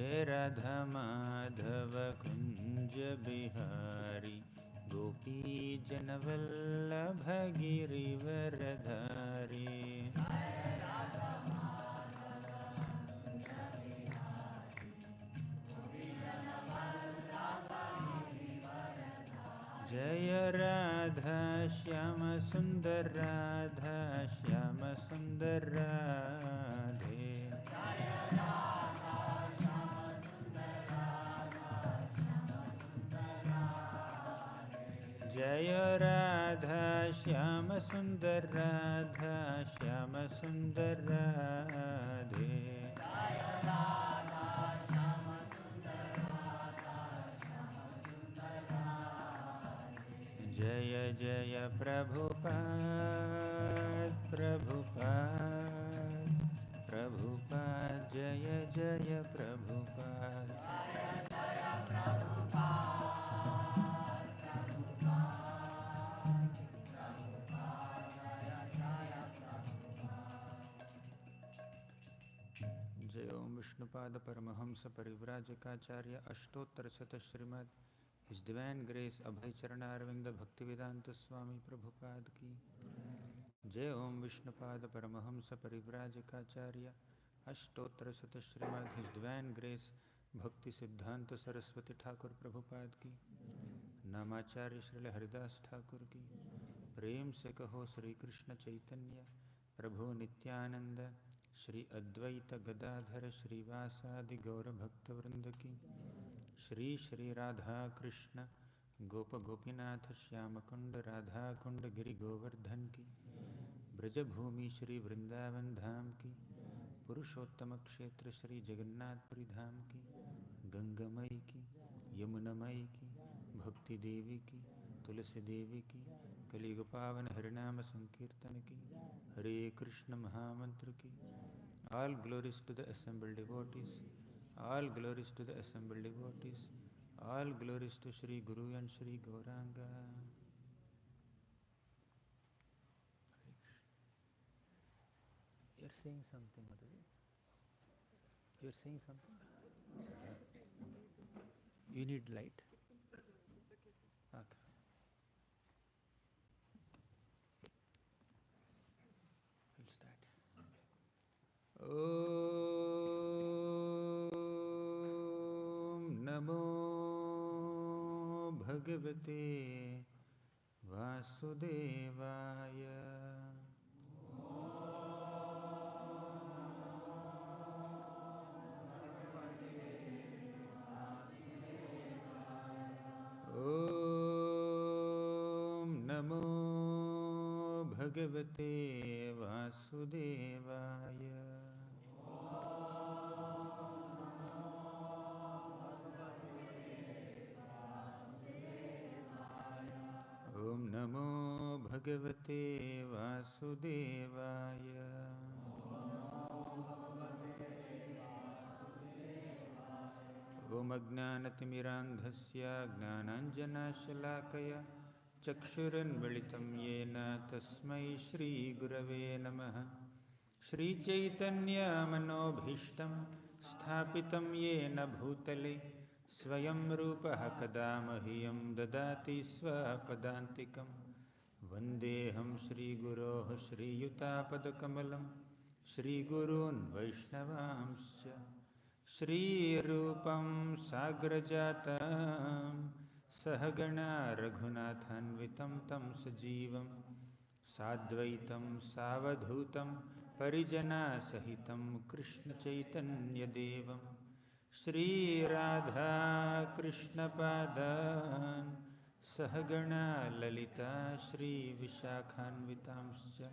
जय राधा माधव कुंज बिहारी गोपी जनवल्लभ गिरिवरधारी। जय राधा श्याम सुंदर राधा श्याम सुंदर राधे। जय राधा श्याम सुंदर राधा श्याम सुंदर राधे। जय जय प्रभुपाद प्रभुपाद प्रभुपाद जय जय प्रभुपाद। जय ओम विष्णुपाद परमहंस परिव्राजकाचार्य अष्टोत्तर शत श्रीमद् His Divine Grace अभय चरणारविंद भक्तिवेदांत स्वामी प्रभुपाद की जय। ओम विष्णुपाद परमहंस परिव्राजकाचार्य अष्टोत्तर शत श्रीमद् His Divine Grace भक्ति सिद्धांत सरस्वती ठाकुर प्रभुपाद की नामाचार्य श्रील हरिदास ठाकुर की। प्रेम से कहो श्री कृष्ण चैतन्य प्रभु नित्यानंद श्री अद्वैत गदाधर श्रीवासादि गौर भक्तवृंद की। श्री श्री राधा कृष्ण गोप गोपीनाथ श्याम कुंड राधा कुंड गिरि गोवर्धन की। ब्रजभूमि श्री वृंदावन धाम की। पुरुषोत्तम क्षेत्र श्री जगन्नाथपुरी धाम की। गंगामयी की यमुनामयी की भक्ति देवी की तुलसी देवी की कलियुग पावन हरिनाम संकीर्तन की। हरे कृष्ण महामंत्र की। All glories to the assembled devotees. All glories to the assembled devotees. All glories to Shri Guru and Shri Gauranga. You're saying something, Madhuri? You're saying something? You need light? Okay. We'll start. Om Namo Bhagavate Vasudevaya. Om Namo Bhagavate Vasudevaya. Om Namo Bhagavate Vasudevaya. Om Ajnanatimiraandhasya Jnananjanashalakaya Chakshuranmilitam Yena Tasmai Shri Gurave Namaha. Shri Chaitanya Manobhishtam Sthapitam Yena Bhutale Swayam Rupaha Kada Mahyam Dadati Swapadantikam. Vandeham Shri Guroh Shri Yutapadakamalam Shri Gurun Vaishnavamscha Shri Rupam Sagrajatam Sahagana Raghunathanvitam Tam Sajivam Sadvaitam Savadhutam Parijana Sahitam Krishna Chaitanya Devam Shri Radha Krishna Padan Sahagana Lalita Shri Vishakhanvitamscha.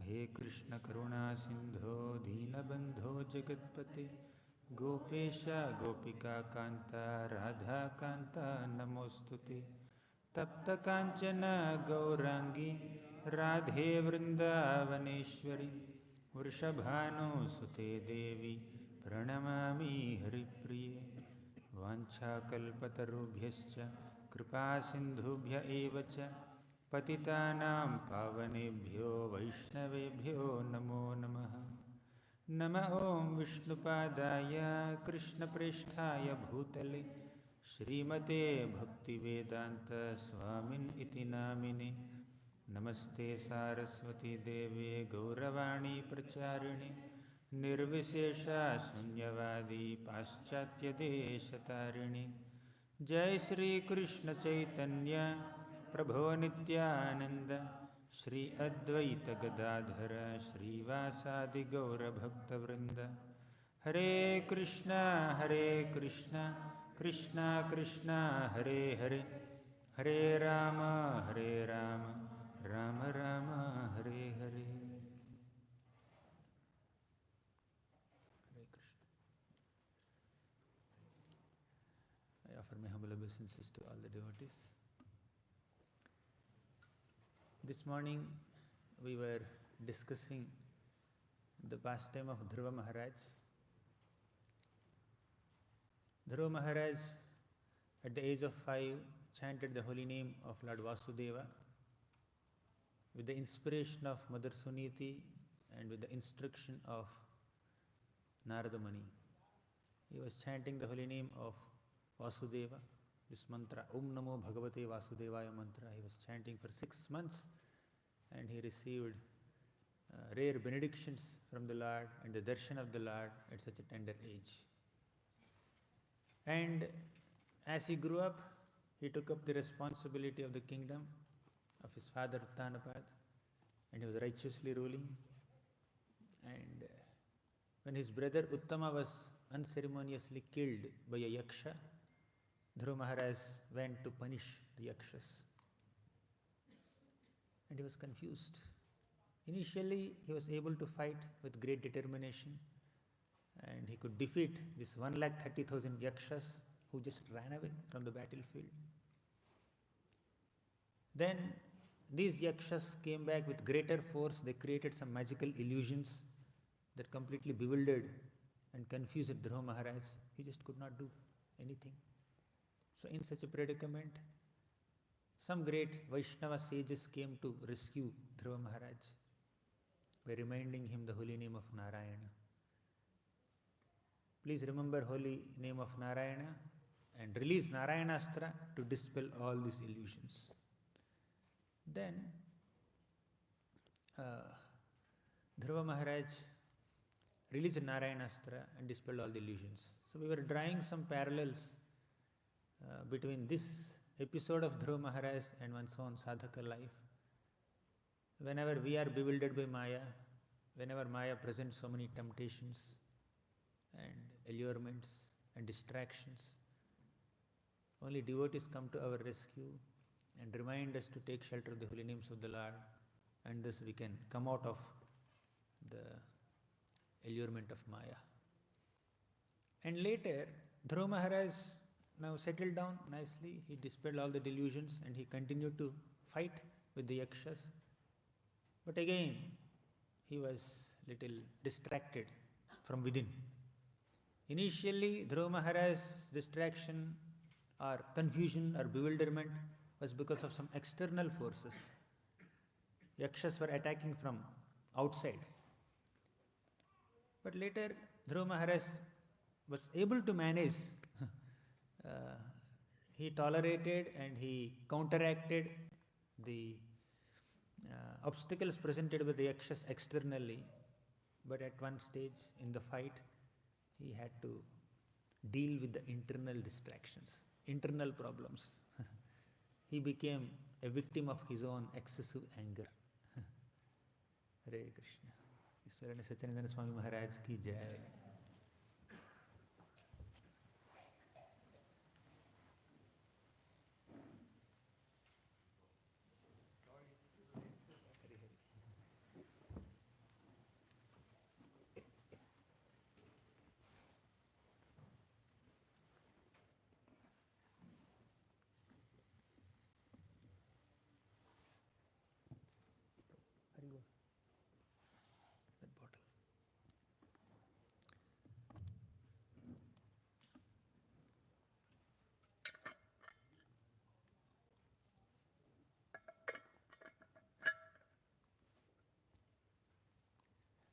He Krishna Karuna Sindho Deenabandho Jagatpate Gopesha Gopika Kanta Radha Kanta Namostute. Tapta Kanchana Gaurangi Radhe Vrindavaneshwari Vrishabhanu Sute Devi Pranamami Haripriye. Vancha Kalpatarubhyascha Kripa Sindhubhya Evacha Patitanam Pavanebhyo Vaishnavebhyo Namo Namaha. नमः ॐ विष्णुपादाय कृष्णप्रेष्ठाय भूतले श्रीमते भक्तिवेदांत स्वामिन् इति नामिने। नमस्ते सारस्वती देवे गौरवाणी प्रचारिणे निर्विशेषा शून्यवादी पाश्चात्यदेशतारिणे। जय श्री कृष्ण चैतन्य प्रभो नित्यानंद श्री अद्वैत गदाधर श्रीवासादि गौरभक्तवृंद। हरे कृष्णा कृष्णा कृष्णा हरे हरे, हरे Ram Ram Ram Hare Hare. Hare Krishna. I offer my humble obeisances to all the devotees. This morning we were discussing the pastime of Dhruva Maharaj. Dhruva Maharaj, at the age of 5, chanted the holy name of Lord Vasudeva with the inspiration of Mother Suniti and with the instruction of Narada Muni. He was chanting the holy name of Vasudeva, this mantra, Om Namo Bhagavate Vasudevaya mantra. He was chanting for 6 months and he received rare benedictions from the Lord and the darshan of the Lord at such a tender age. And as he grew up, he took up the responsibility of the kingdom of his father Uttanapad, and he was righteously ruling. And when his brother Uttama was unceremoniously killed by a yaksha, Dhruva Maharaj went to punish the yakshas. And he was confused. Initially, he was able to fight with great determination, and he could defeat this 130,000 yakshas who just ran away from the battlefield. Then these yakshas came back with greater force. They created some magical illusions that completely bewildered and confused Dhruva Maharaj. He just could not do anything. So in such a predicament, some great Vaishnava sages came to rescue Dhruva Maharaj by reminding him the holy name of Narayana. Please remember holy name of Narayana and release Narayanastra to dispel all these illusions. Then Dhruva Maharaj released Narayanastra and dispelled all the illusions. So we were drawing some parallels between this episode of Dhruva Maharaj and one's own sadhaka life. Whenever we are bewildered by Maya, whenever Maya presents so many temptations and allurements and distractions, only devotees come to our rescue and remind us to take shelter of the holy names of the Lord, and thus we can come out of the allurement of Maya. And later, Dhruva Maharaj now settled down nicely. He dispelled all the delusions and he continued to fight with the yakshas. But again, he was little distracted from within. Initially, Dhruva Maharaj's distraction or confusion or bewilderment was because of some external forces. Yakshas were attacking from outside. But later, Dhruva Maharaj was able to manage. He tolerated and he counteracted the obstacles presented by the yakshas externally. But at one stage in the fight, he had to deal with the internal distractions, internal problems. He became a victim of his own excessive anger. Hare Krishna. Ishwarana Sacinandana Swami Maharaj ki jai. That bottle.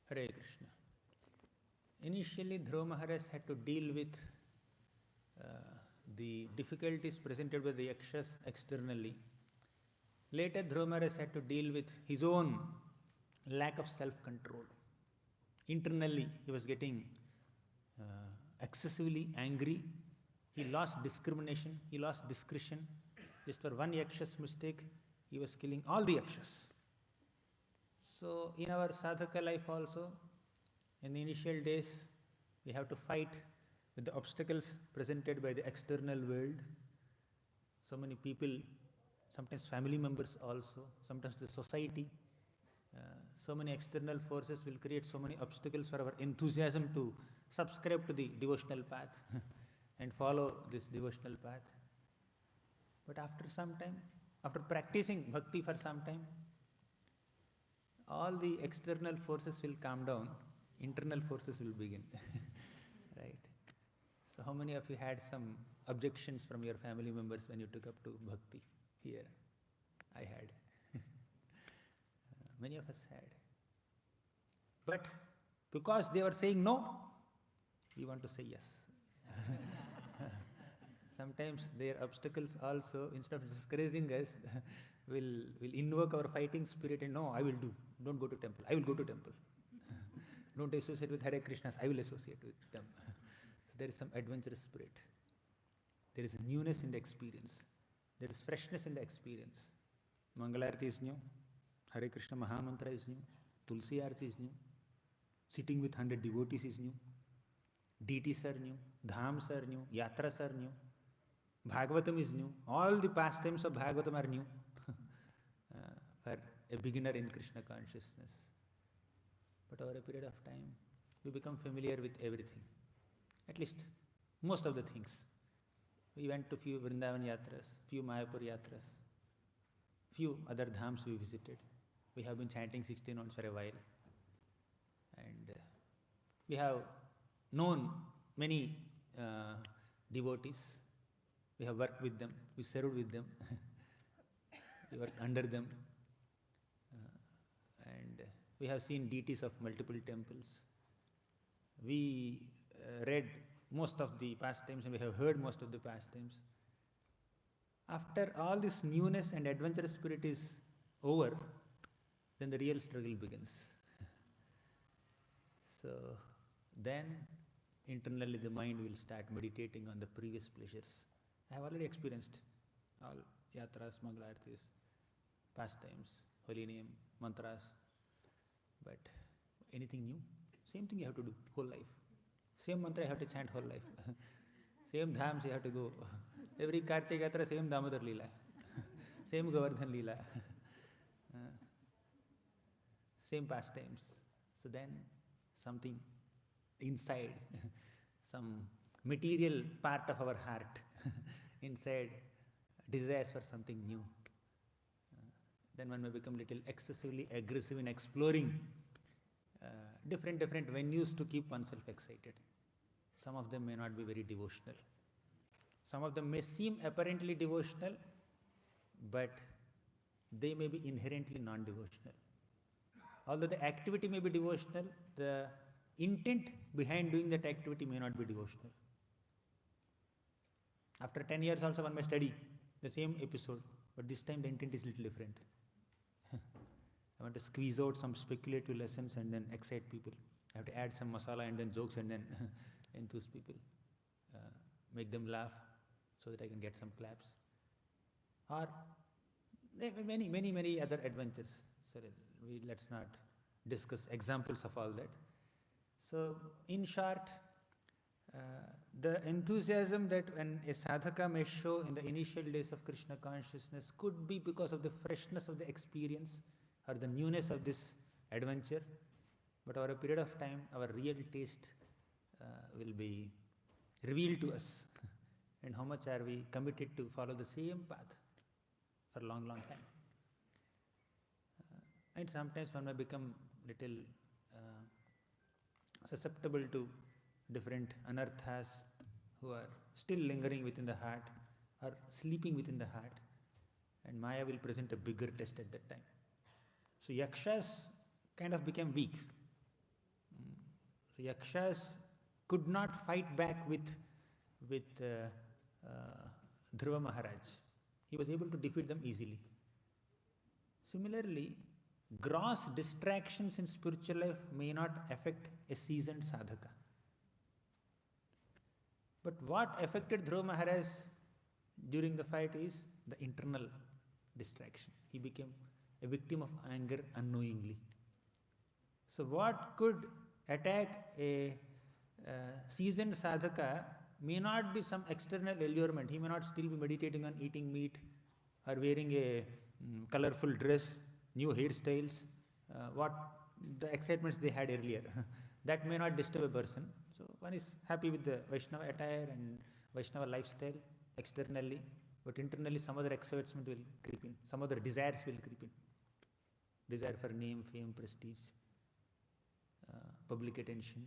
Hare Krishna. Initially, Dhruva Maharaj had to deal with the difficulties presented by the yakshas externally. Later, Dhruva Maharaj had to deal with his own lack of self-control. Internally, he was getting excessively angry. He lost discrimination, he lost discretion. Just for one yaksha's mistake, he was killing all the yakshas. So, in our sadhaka life also, in the initial days, we have to fight with the obstacles presented by the external world. So many people, sometimes family members also, sometimes the society. So many external forces will create so many obstacles for our enthusiasm to subscribe to the devotional path and follow this devotional path. But after some time, after practicing bhakti for some time, all the external forces will calm down, internal forces will begin. Right? So how many of you had some objections from your family members when you took up to bhakti? Here, I had. Many of us had. But because they were saying no, we want to say yes. Sometimes their obstacles also, instead of discouraging us, will invoke our fighting spirit and no, I will do. Don't go to temple. I will go to temple. Don't associate with Hare Krishnas. I will associate with them. So there is some adventurous spirit. There is newness in the experience. There is freshness in the experience. Mangalarti is new. Hare Krishna Mahamantra is new. Tulsi Arati is new. Sitting with 100 devotees is new. Deities are new. Dhams are new. Yatras are new. Bhagavatam is new. All the pastimes of Bhagavatam are new for a beginner in Krishna consciousness. But over a period of time, we become familiar with everything. At least most of the things. We went to few Vrindavan Yatras, few Mayapur Yatras, few other dhams we visited. We have been chanting 16 rounds for a while. And we have known many devotees. We have worked with them, we served with them, we worked under them. And we have seen deities of multiple temples. We read most of the pastimes and we have heard most of the pastimes. After all this newness and adventurous spirit is over, then the real struggle begins. So then internally the mind will start meditating on the previous pleasures. I have already experienced all yatras, mangalartis, pastimes, holy name, mantras. But anything new? Same thing you have to do whole life. Same mantra you have to chant whole life. Same dhams you have to go. Every Kartik Yatra, same Damodar Leela. Same Govardhan Leela. Same pastimes. So then something inside, some material part of our heart inside desires for something new. Then one may become little excessively aggressive in exploring different venues to keep oneself excited. Some of them may not be very devotional. Some of them may seem apparently devotional, but they may be inherently non-devotional. Although the activity may be devotional, the intent behind doing that activity may not be devotional. After 10 years also one may study the same episode, but this time the intent is little different. I want to squeeze out some speculative lessons and then excite people. I have to add some masala and then jokes and then enthuse people. Make them laugh so that I can get some claps. Or many other adventures. So let's not discuss examples of all that. So in short, the enthusiasm that a sadhaka may show in the initial days of Krishna consciousness could be because of the freshness of the experience or the newness of this adventure. But over a period of time, our real taste will be revealed to us. And how much are we committed to follow the same path for a long time. And sometimes one may become little susceptible to different anarthas who are still lingering within the heart or sleeping within the heart, and Maya will present a bigger test at that time. So yakshas kind of became weak. So Yakshas could not fight back with Dhruva Maharaj. He was able to defeat them easily. Similarly, gross distractions in spiritual life may not affect a seasoned sadhaka. But what affected Dhruva Maharaj during the fight is the internal distraction. He became a victim of anger unknowingly. So what could attack a seasoned sadhaka may not be some external allurement. He may not still be meditating on eating meat or wearing a colorful dress, new hairstyles, what the excitements they had earlier. That may not disturb a person. So one is happy with the Vaishnava attire and Vaishnava lifestyle externally, but internally some other excitement will creep in, some other desires will creep in. Desire for name, fame, prestige, public attention,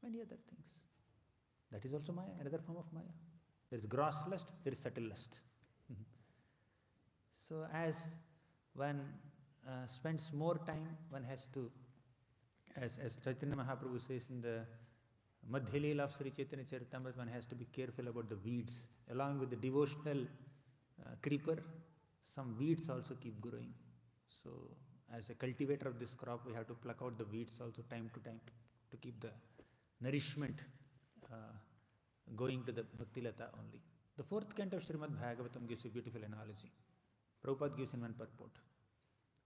many other things. That is also Maya, another form of Maya. There is gross lust, there is subtle lust. So as one spends more time, one has to, as Chaitanya Mahaprabhu says in the Madhya Leela of Sri Chaitanya Charitamrita, one has to be careful about the weeds. Along with the devotional creeper, some weeds also keep growing. So as a cultivator of this crop, we have to pluck out the weeds also time to time to keep the nourishment going to the Bhakti Lata only. The fourth canto of Srimad Bhagavatam gives a beautiful analogy. Prabhupada gives in one purport.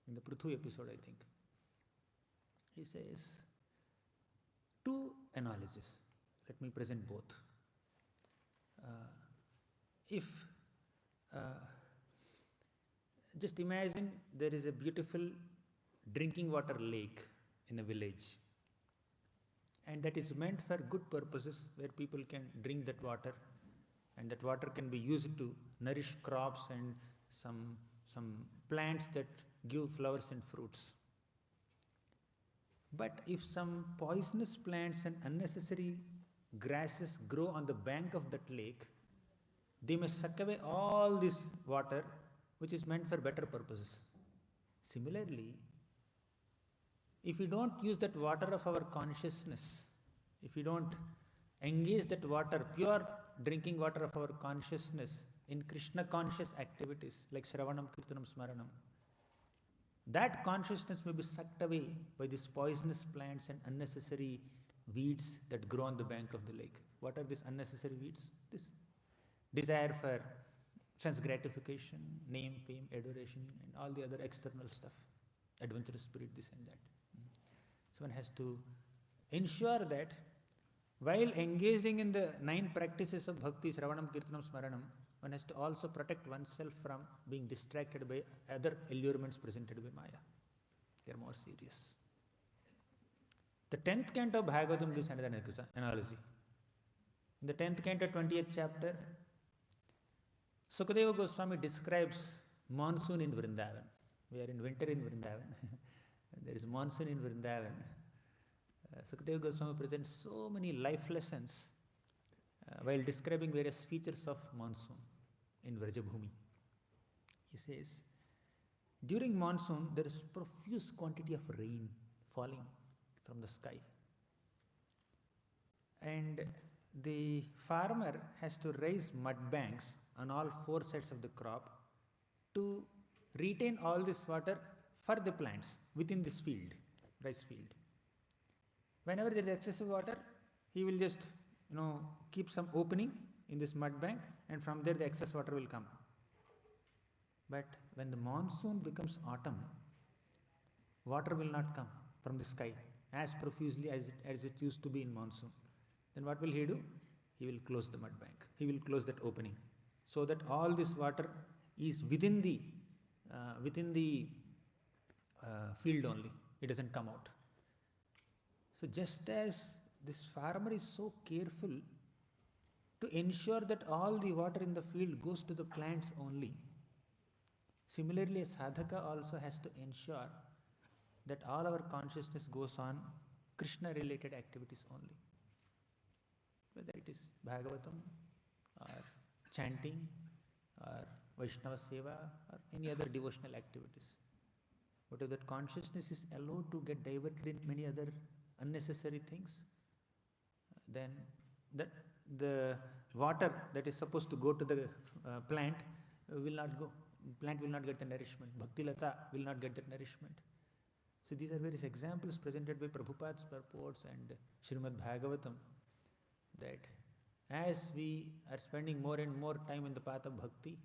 In the Prithvi episode, I think. He says, two analogies. Let me present both. Just imagine there is a beautiful drinking water lake in a village. And that is meant for good purposes, where people can drink that water, and that water can be used to nourish crops and some plants that give flowers and fruits. But if some poisonous plants and unnecessary grasses grow on the bank of that lake, they may suck away all this water which is meant for better purposes. Similarly, if we don't use that water of our consciousness, if we don't engage that water, pure drinking water of our consciousness in Krishna conscious activities like Shravanam, Kirtanam, Smaranam, that consciousness may be sucked away by these poisonous plants and unnecessary weeds that grow on the bank of the lake. What are these unnecessary weeds? This desire for sense gratification, name, fame, adoration, and all the other external stuff, adventurous spirit, this and that. So one has to ensure that while engaging in the 9 practices of Bhakti, Shravanam, Kirtanam, Smaranam, one has to also protect oneself from being distracted by other allurements presented by Maya. They are more serious. The 10th canto of Bhagavatam gives another analogy. In the 10th canto, 20th chapter, Sukadeva Goswami describes monsoon in Vrindavan. We are in winter in Vrindavan. There is monsoon in Vrindavan. Sukadeva Goswami presents so many life lessons while describing various features of monsoon in Vrajabhumi. He says, during monsoon there is profuse quantity of rain falling from the sky. And the farmer has to raise mud banks on all 4 sides of the crop to retain all this water for the plants within this field, rice field. Whenever there is excessive water, he will just keep some opening in this mud bank, and from there the excess water will come. But when the monsoon becomes autumn, water will not come from the sky as profusely as it used to be in monsoon. Then what will he do? He will close the mud bank. He will close that opening, so that all this water is within the field only. It doesn't come out. So just as this farmer is so careful to ensure that all the water in the field goes to the plants only, similarly a sadhaka also has to ensure that all our consciousness goes on Krishna related activities only. Whether it is Bhagavatam or chanting or Vaishnava Seva or any other devotional activities. But if that consciousness is allowed to get diverted in many other unnecessary things, then the water that is supposed to go to the plant will not go. Plant will not get the nourishment. Bhakti Lata will not get that nourishment. So these are various examples presented by Prabhupada's purports and Srimad Bhagavatam, that as we are spending more and more time in the path of bhakti,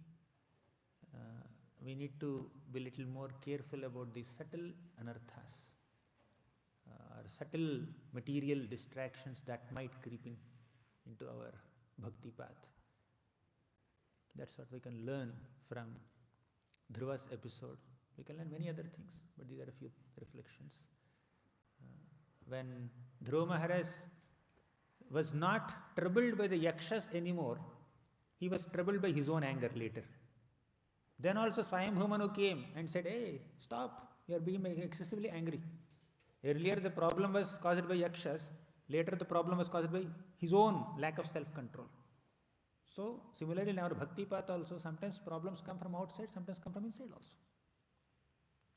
we need to be a little more careful about the subtle anarthas, or subtle material distractions that might creep into our bhakti path. That's what we can learn from Dhruva's episode. We can learn many other things, but these are a few reflections. When Dhruva Maharaj was not troubled by the yakshas anymore, he was troubled by his own anger later. Then also Swayambhu Manu came and said, "Hey, stop, you are being excessively angry." Earlier the problem was caused by yakshas, later the problem was caused by his own lack of self-control. So similarly in our bhakti path also, sometimes problems come from outside, sometimes come from inside also.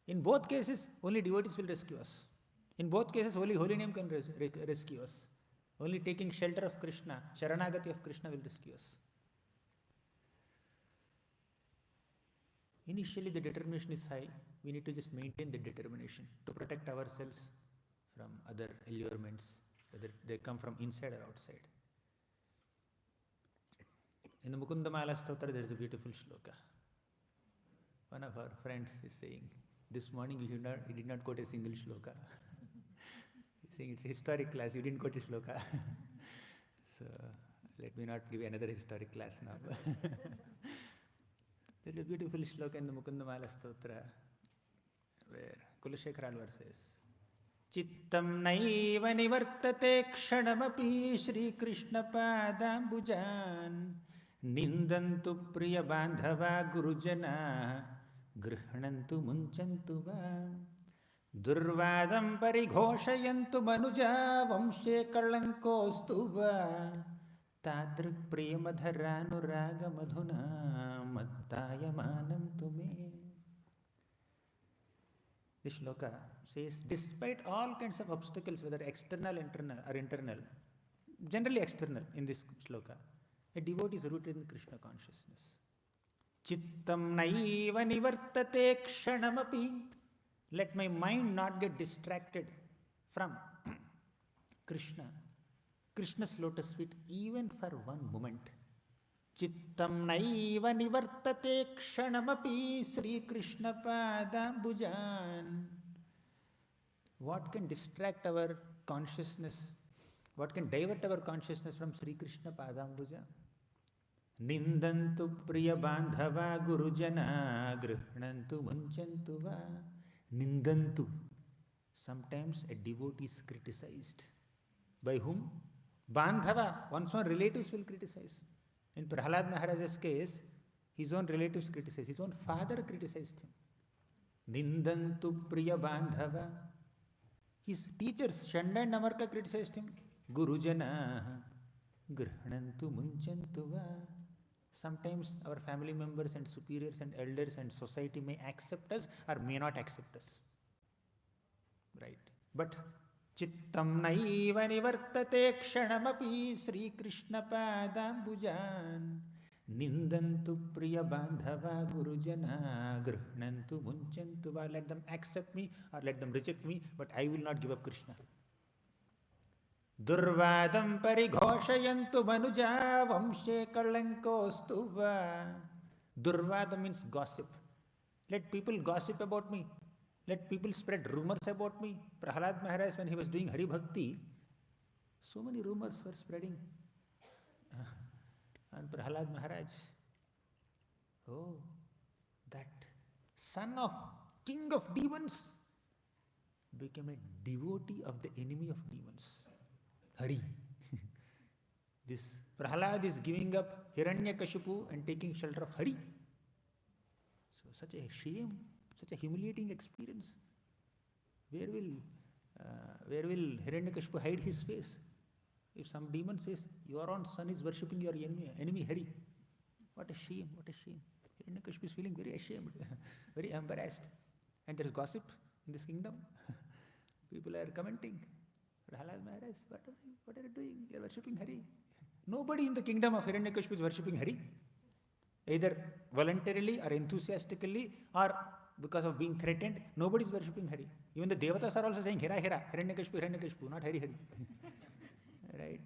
In both cases, only devotees will rescue us. In both cases, only holy name can rescue us. Only taking shelter of Krishna, Saranagati of Krishna will rescue us. Initially the determination is high. We need to just maintain the determination to protect ourselves from other allurements, whether they come from inside or outside. In the Mukundamala Stotra there is a beautiful shloka. One of our friends is saying, this morning you did not quote a single shloka. He's saying it's a historic class, you didn't quote a shloka. So let me not give another historic class now. There's a beautiful shloka in the Mukundamala Stotra where Kulashekharalvar says, Chittam naiva nivartate kshanamapi Shri Krishna padambujan Nindantu priya bandhava gurujana Grihnantu munchantu va Durvadam parighoshayantu manuja Vamshe kalankostu va Tadrik priyamadharanuraga madhuna Mattayamanam tume. This shloka says, despite all kinds of obstacles, whether external or internal, generally external in this shloka, a devotee is rooted in Krishna consciousness. Chittam naiva nivartate kshanamapi. Let my mind not get distracted from Krishna, Krishna's lotus feet, even for one moment. Chittam naiva nivartate kshanamapi Sri Krishna padambujan. What can distract our consciousness? What can divert our consciousness from Sri Krishna padambuja? Nindantu priya bandhava gurujana grihnantu munchantu va. Nindantu. Sometimes a devotee is criticized. By whom? Bandhava. One's own relatives will criticize. In Prahlada Maharaj's case, his own relatives criticized. His own father criticized him. Nindantu priya bandhava. His teachers, Shanda and Namarka, criticized him. Gurujana grihnantu munchantu va. Sometimes our family members and superiors and elders and society may accept us or may not accept us. Right? But Chittam naiva nivartate kshanamapi Sri Krishna padambujan Nindantu priya bandhava gurujana Grihnantu munchantu va. Let them accept me or let them reject me, but I will not give up Krishna. Durvadam parighoshayantu manuja vamshe kalankostu va. Durvada means gossip. Let people gossip about me. Let people spread rumors about me. Prahlada Maharaj, when he was doing Hari Bhakti, so many rumors were spreading. And Prahlada Maharaj, oh, that son of king of demons became a devotee of the enemy of demons, Hari. This Prahlada is giving up Hiranyakashipu and taking shelter of Hari. So such a shame, such a humiliating experience. Where will Hiranyakashipu hide his face? If some demon says, your own son is worshipping your enemy Hari. What a shame, what a shame. Hiranyakashipu is feeling very ashamed, very embarrassed. And there is gossip in this kingdom. People are commenting. Prahlada Maharaj, what are you doing? You are worshipping Hari. Nobody in the kingdom of Hiranyakashipu is worshipping Hari. Either voluntarily or enthusiastically or because of being threatened, nobody is worshipping Hari. Even the Devatas are also saying Hira, Hira, Hiranyakashipu, not Hari, Hari. Right?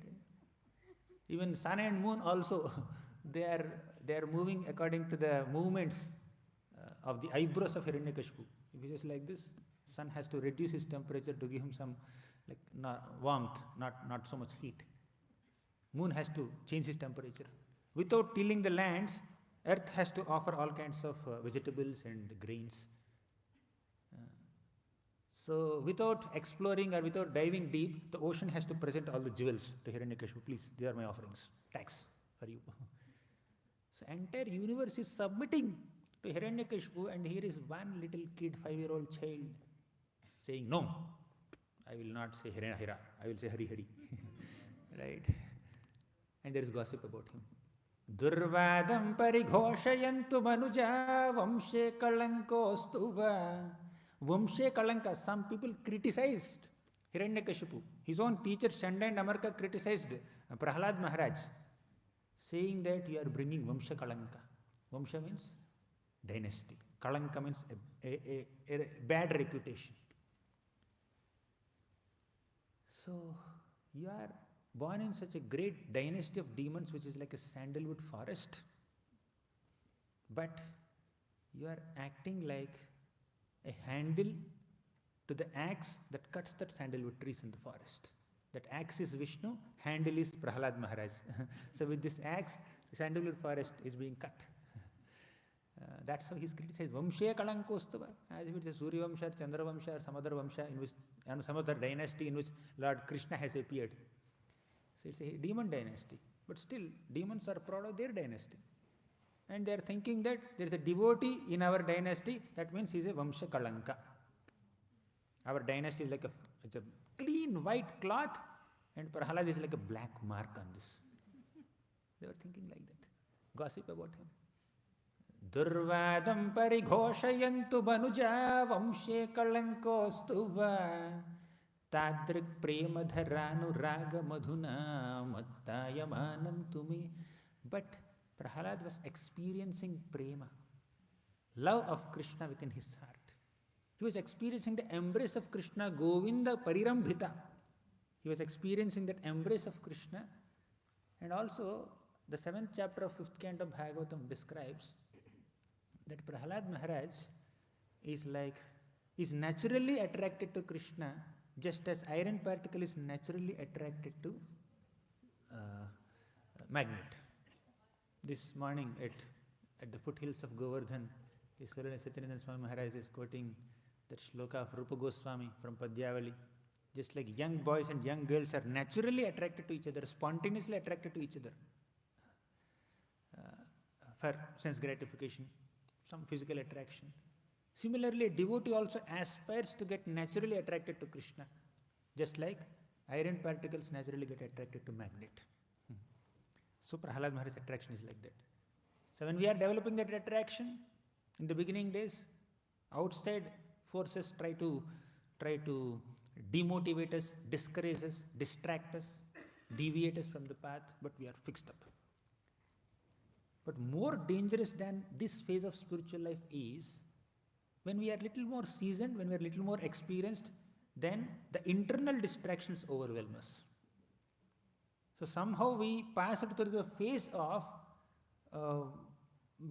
Even sun and moon also, they are moving according to the movements of the eyebrows of Hiranyakashipu. If it is like this, sun has to reduce his temperature to give him some warmth, not so much heat. Moon has to change his temperature. Without tilling the lands, earth has to offer all kinds of vegetables and grains. So without exploring or without diving deep, the ocean has to present all the jewels to Hiranyakashipu. Please, these are my offerings. Tax for you. So entire universe is submitting to Hiranyakashipu, and here is one little kid, 5-year-old child, saying, no, I will not say Hira, Hira, I will say Hari, Hari. Right? And there is gossip about him. Durvadam parighoshayantu manuja vamshe kalankostuva. Vamshe kalanka. Some people criticized Hiranyakashipu. His own teacher Chanda and Amarka criticized Prahlada Maharaj, saying that you are bringing Vamsha kalanka. Vamsha means dynasty. Kalanka means a bad reputation. So you are born in such a great dynasty of demons, which is like a sandalwood forest, but you are acting like a handle to the axe that cuts that sandalwood trees in the forest. That axe is Vishnu, handle is Prahlada Maharaj. So with this axe, the sandalwood forest is being cut. That's how he is criticized. Vamshe kalankostava, as if it is Surya Vamsha, Chandra Vamsha, or some other Vamsha in which, and some other dynasty in which Lord Krishna has appeared. So it's a demon dynasty. But still, demons are proud of their dynasty. And they are thinking that there is a devotee in our dynasty, that means he is a Vamsha Kalanka. Our dynasty is like it's a clean white cloth, and Prahlada is like a black mark on this. They were thinking like that. Gossip about him. Durvadam parighoshayantu banuja vamshe kalankostuva tadrik premadharanu raga madhuna mattayamanam tumi. But Prahlada was experiencing prema, love of Krishna within his heart. He was experiencing the embrace of Krishna, Govinda Parirambhita. He was experiencing that embrace of Krishna. And also, the 7th chapter of 5th canto of Bhagavatam describes that Prahlada Maharaj is naturally attracted to Krishna, just as iron particle is naturally attracted to magnet. This morning at the foothills of Govardhan, His Holiness Sacinandana Swami Maharaj is quoting that shloka of Rupa Goswami from Padyavali. Just like young boys and young girls are naturally attracted to each other, spontaneously attracted to each other for sense gratification, some physical attraction. Similarly, a devotee also aspires to get naturally attracted to Krishna, just like iron particles naturally get attracted to magnet. So Prahlada Maharaj's attraction is like that. So when we are developing that attraction, in the beginning days, outside forces try to demotivate us, discourage us, distract us, deviate us from the path, but we are fixed up. But more dangerous than this phase of spiritual life is when we are little more seasoned, when we are little more experienced, then the internal distractions overwhelm us. So somehow we pass through the phase of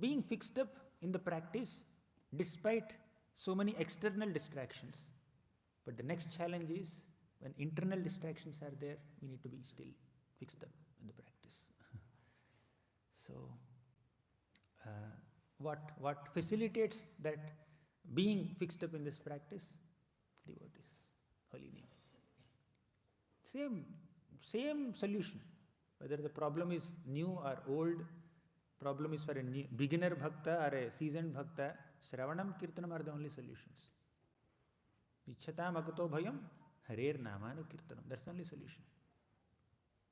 being fixed up in the practice despite so many external distractions. But the next challenge is when internal distractions are there, we need to be still fixed up in the practice. So what facilitates that being fixed up in this practice? Devotees, holy name. Same solution. Whether the problem is new or old, problem is for a new, beginner bhakta or a seasoned bhakta, Shravanam, Kirtanam are the only solutions. Ichhatam akato bhayam, Harer namanu Kirtanam. That's the only solution.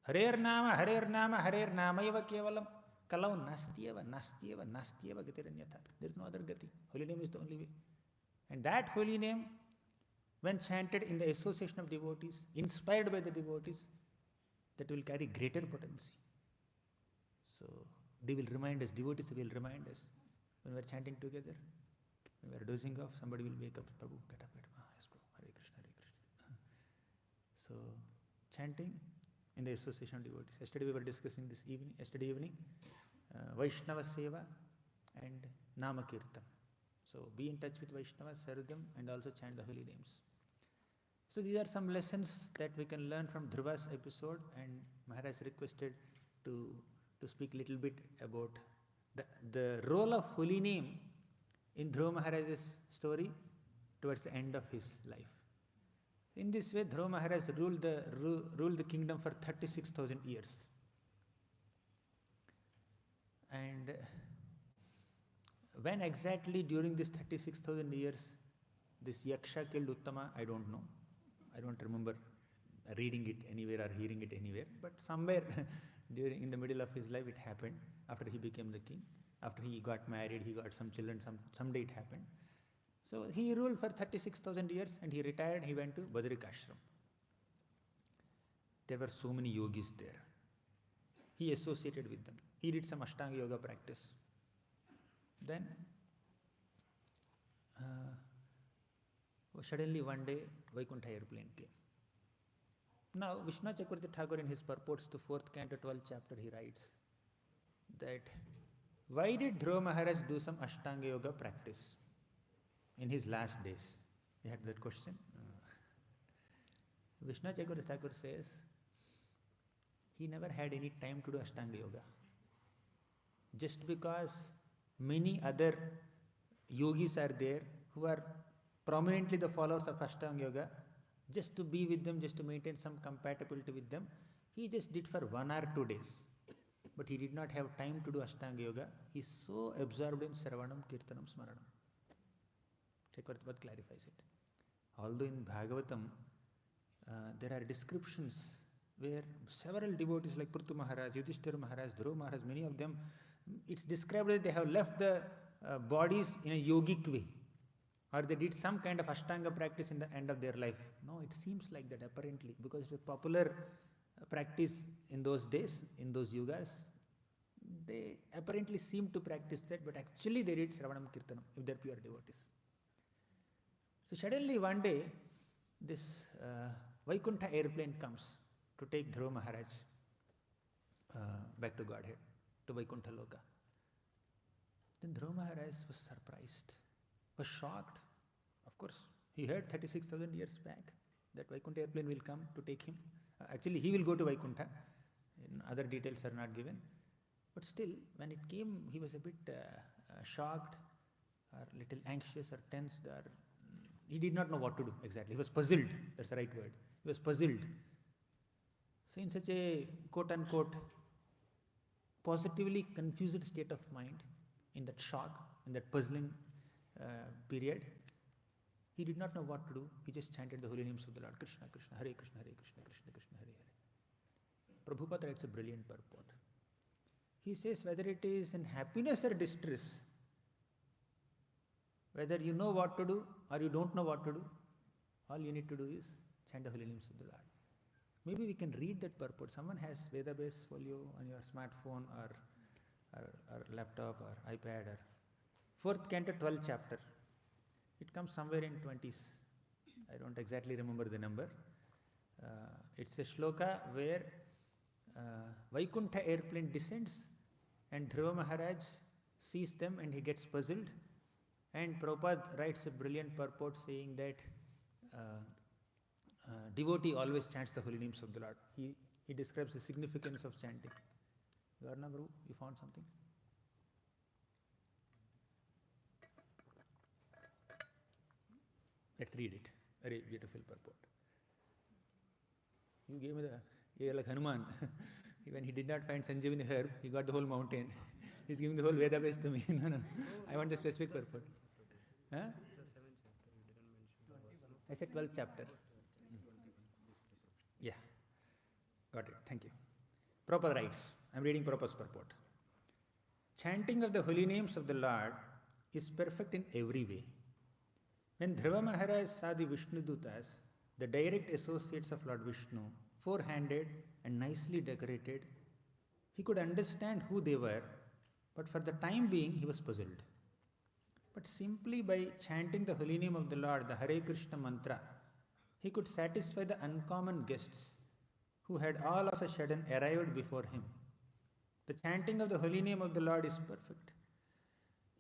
Harer nama eva kevalam. Kalau nastyeva gatiranyatha. There is no other gati. Holy name is the only way. And that holy name when chanted in the association of devotees, inspired by the devotees, that will carry greater potency. So they will remind us, devotees will remind us, when we are chanting together, when we are dozing off, somebody will wake up, Prabhu, get up, yes, Prabhu, Hare Krishna, Hare Krishna. So chanting in the association of devotees. Yesterday we were discussing yesterday evening, Vaishnava Seva and Nama Kirtan. So be in touch with Vaishnavas, serve them, and also chant the holy names. So these are some lessons that we can learn from Dhruva's episode, and Maharaj requested to speak a little bit about the role of holy name in Dhruva Maharaj's story towards the end of his life. In this way, Dhruva Maharaj ruled the kingdom for 36,000 years. And when exactly during this 36,000 years this Yaksha killed Uttama, I don't know. I don't remember reading it anywhere or hearing it anywhere, but somewhere in the middle of his life it happened, after he became the king. After he got married, he got some children, someday it happened. So he ruled for 36,000 years and he retired, he went to Badrikashram. There were so many yogis there. He associated with them. He did some Ashtanga Yoga practice. Then suddenly one day Vaikuntha airplane came. Now Vishnu Chakravarti Thakur in his Purports to 4th Canto 12th chapter he writes that why did Dhruva Maharaj do some Ashtanga Yoga practice in his last days? He had that question. Vishnu Chakravarti Thakur says he never had any time to do Ashtanga Yoga. Just because many other yogis are there who are prominently the followers of Ashtanga Yoga, just to be with them, just to maintain some compatibility with them, he just did for 1 or 2 days. But he did not have time to do Ashtanga Yoga. He is so absorbed in Sravanam, Kirtanam, Smaranam. Chakravarti clarifies it. Although in Bhagavatam, there are descriptions where several devotees like Prithu Maharaj, Yudhishthira Maharaj, Dhruva Maharaj, many of them, it's described that they have left the bodies in a yogic way, or they did some kind of Ashtanga practice in the end of their life. No, it seems like that apparently, because it's a popular practice in those days, in those yugas. They apparently seem to practice that, but actually they did Sravanam Kirtanam, if they're pure devotees. So suddenly one day, this Vaikuntha airplane comes to take Dhruva Maharaj back to Godhead, to Vaikuntha Loka. Then Dhruva Maharaj was surprised, was shocked. Of course, he heard 36,000 years back that Vaikuntha airplane will come to take him. Actually, he will go to Vaikuntha. Other details are not given. But still, when it came, he was a bit shocked, or little anxious or tensed, or he did not know what to do exactly. He was puzzled. That's the right word. He was puzzled. So in such a quote-unquote positively confused state of mind, in that shock, in that puzzling period, he did not know what to do. He just chanted the holy names of the Lord. Krishna, Krishna, Hare Krishna, Hare Krishna, Krishna, Krishna, Hare Hare. Prabhupada writes a brilliant purport. He says whether it is in happiness or distress, whether you know what to do or you don't know what to do, all you need to do is chant the holy names of the Lord. Maybe we can read that purport. Someone has Vedabase folio on your smartphone or laptop or iPad, or 4th Canto 12th chapter. It comes somewhere in 20s. I don't exactly remember the number. It's a shloka where Vaikuntha airplane descends and Dhruva Maharaj sees them and he gets puzzled. And Prabhupada writes a brilliant purport saying that devotee always chants the holy names of the Lord. He describes the significance of chanting. Gauranga, you found something? Let's read it. Very beautiful purport. You gave me you're like Hanuman. When he did not find Sanjeevani herb, he got the whole mountain. He's giving the whole Vedabase to me. No. I want the specific purport. Huh? I said 12th chapter. Yeah. Got it. Thank you. Prabhupada writes, I'm reading Prabhupada's purport. Chanting of the holy names of the Lord is perfect in every way. When Dhruva Maharaj saw the Vishnudutas, the direct associates of Lord Vishnu, four-handed and nicely decorated, he could understand who they were, but for the time being he was puzzled. But simply by chanting the holy name of the Lord, the Hare Krishna mantra, he could satisfy the uncommon guests who had all of a sudden arrived before him. The chanting of the holy name of the Lord is perfect.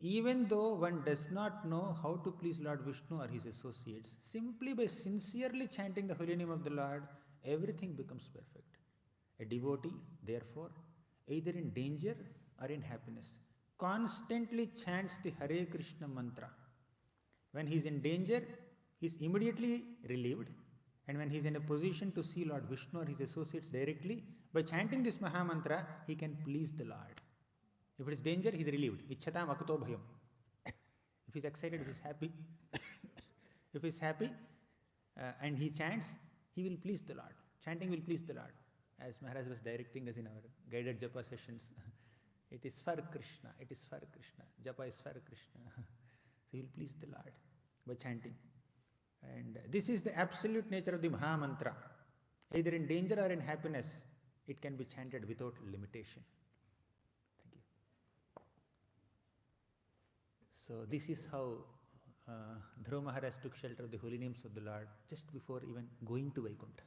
Even though one does not know how to please Lord Vishnu or his associates, simply by sincerely chanting the holy name of the Lord, everything becomes perfect. A devotee, therefore, either in danger or in happiness, constantly chants the Hare Krishna mantra. When he is in danger, he is immediately relieved, and when he is in a position to see Lord Vishnu or his associates directly, by chanting this Maha Mantra, he can please the Lord. If it is danger, he is relieved. Ichchatam akuto bhayam. If he is excited, if he is happy, if he is happy and he chants, he will please the Lord. Chanting will please the Lord. As Maharaj was directing us in our guided japa sessions, it is for Krishna, it is for Krishna, japa is for Krishna. So he will please the Lord by chanting. And this is the absolute nature of the Maha Mantra. Either in danger or in happiness, it can be chanted without limitation. Thank you. So this is how Dhruva Maharaj took shelter of the holy names of the Lord just before even going to Vaikuntha.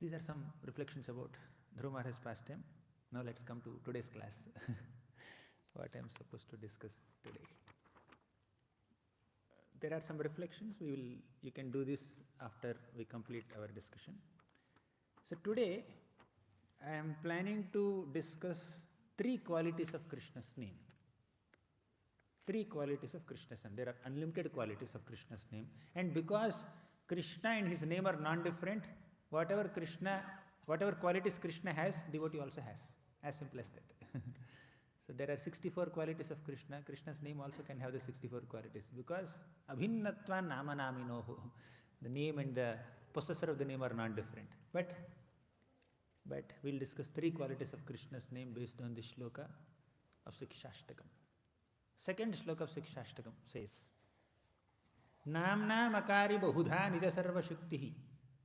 These are some reflections about Dhruva Maharaj's pastime. Now let's come to today's class. What I am supposed to discuss today. There are some reflections. You can do this after we complete our discussion. So today I am planning to discuss 3 qualities of Krishna's name. 3 qualities of Krishna's name. There are unlimited qualities of Krishna's name, and because Krishna and his name are non-different, whatever qualities Krishna has, devotee also has. As simple as that. So there are 64 qualities of Krishna. Krishna's name also can have the 64 qualities, because abhinnatva nama naminoho, the name and the possessor of the name are non-different. But we'll discuss 3 qualities of Krishna's name based on the shloka of Sikshashtakam. Second shloka of Sikshashtakam says, Namna makari bahudha nija sarva shuktihi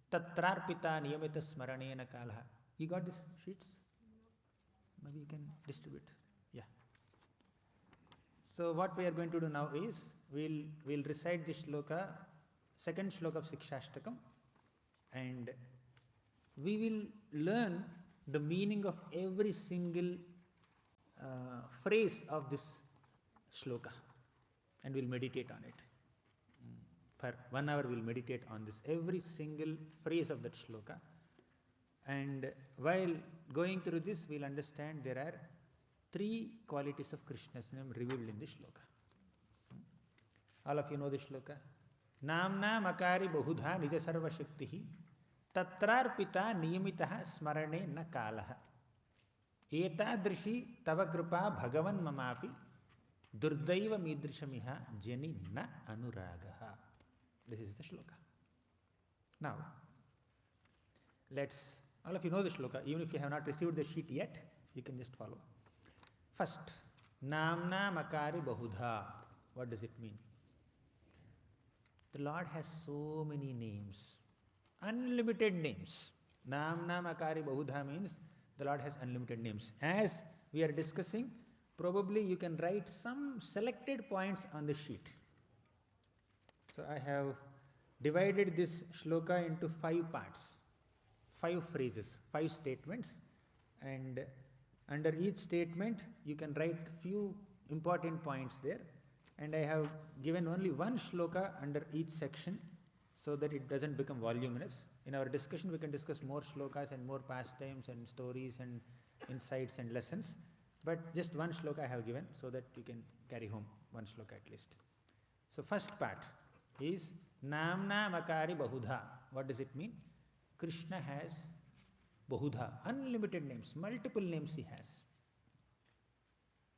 tatrarpita niyamita smaranena kalaha. You got these sheets? Maybe you can distribute. Yeah. So what we are going to do now is, we'll recite the shloka, second shloka of Sikshashtakam, and we will learn the meaning of every single phrase of this shloka, and we'll meditate on it. For 1 hour we'll meditate on this, every single phrase of that shloka. And while going through this, we'll understand there are 3 qualities of Krishna's name revealed in this shloka. All of you know the shloka. Namna makari bahudha nija sarva shaktihi tatrarpita niyamitaha smarane na kalaha etadrishi tava kripa bhagavan mamapi durdaiva midrishamiha jani na anuragaha. This is the shloka. Now, all of you know the shloka. Even if you have not received the sheet yet, you can just follow. First, Namna Makari Bahudha. What does it mean? The Lord has so many names, unlimited names. Namna Makari Bahudha means the Lord has unlimited names. As we are discussing, probably you can write some selected points on the sheet. So I have divided this shloka into 5 parts, 5 phrases, 5 statements, and under each statement you can write few important points there, and I have given only 1 shloka under each section so that it doesn't become voluminous. In our discussion we can discuss more shlokas and more pastimes and stories and insights and lessons, but just 1 shloka I have given so that you can carry home 1 shloka at least. So first part is Namna Makari Bahudha. What does it mean? Krishna has Bahudha, unlimited names, multiple names he has.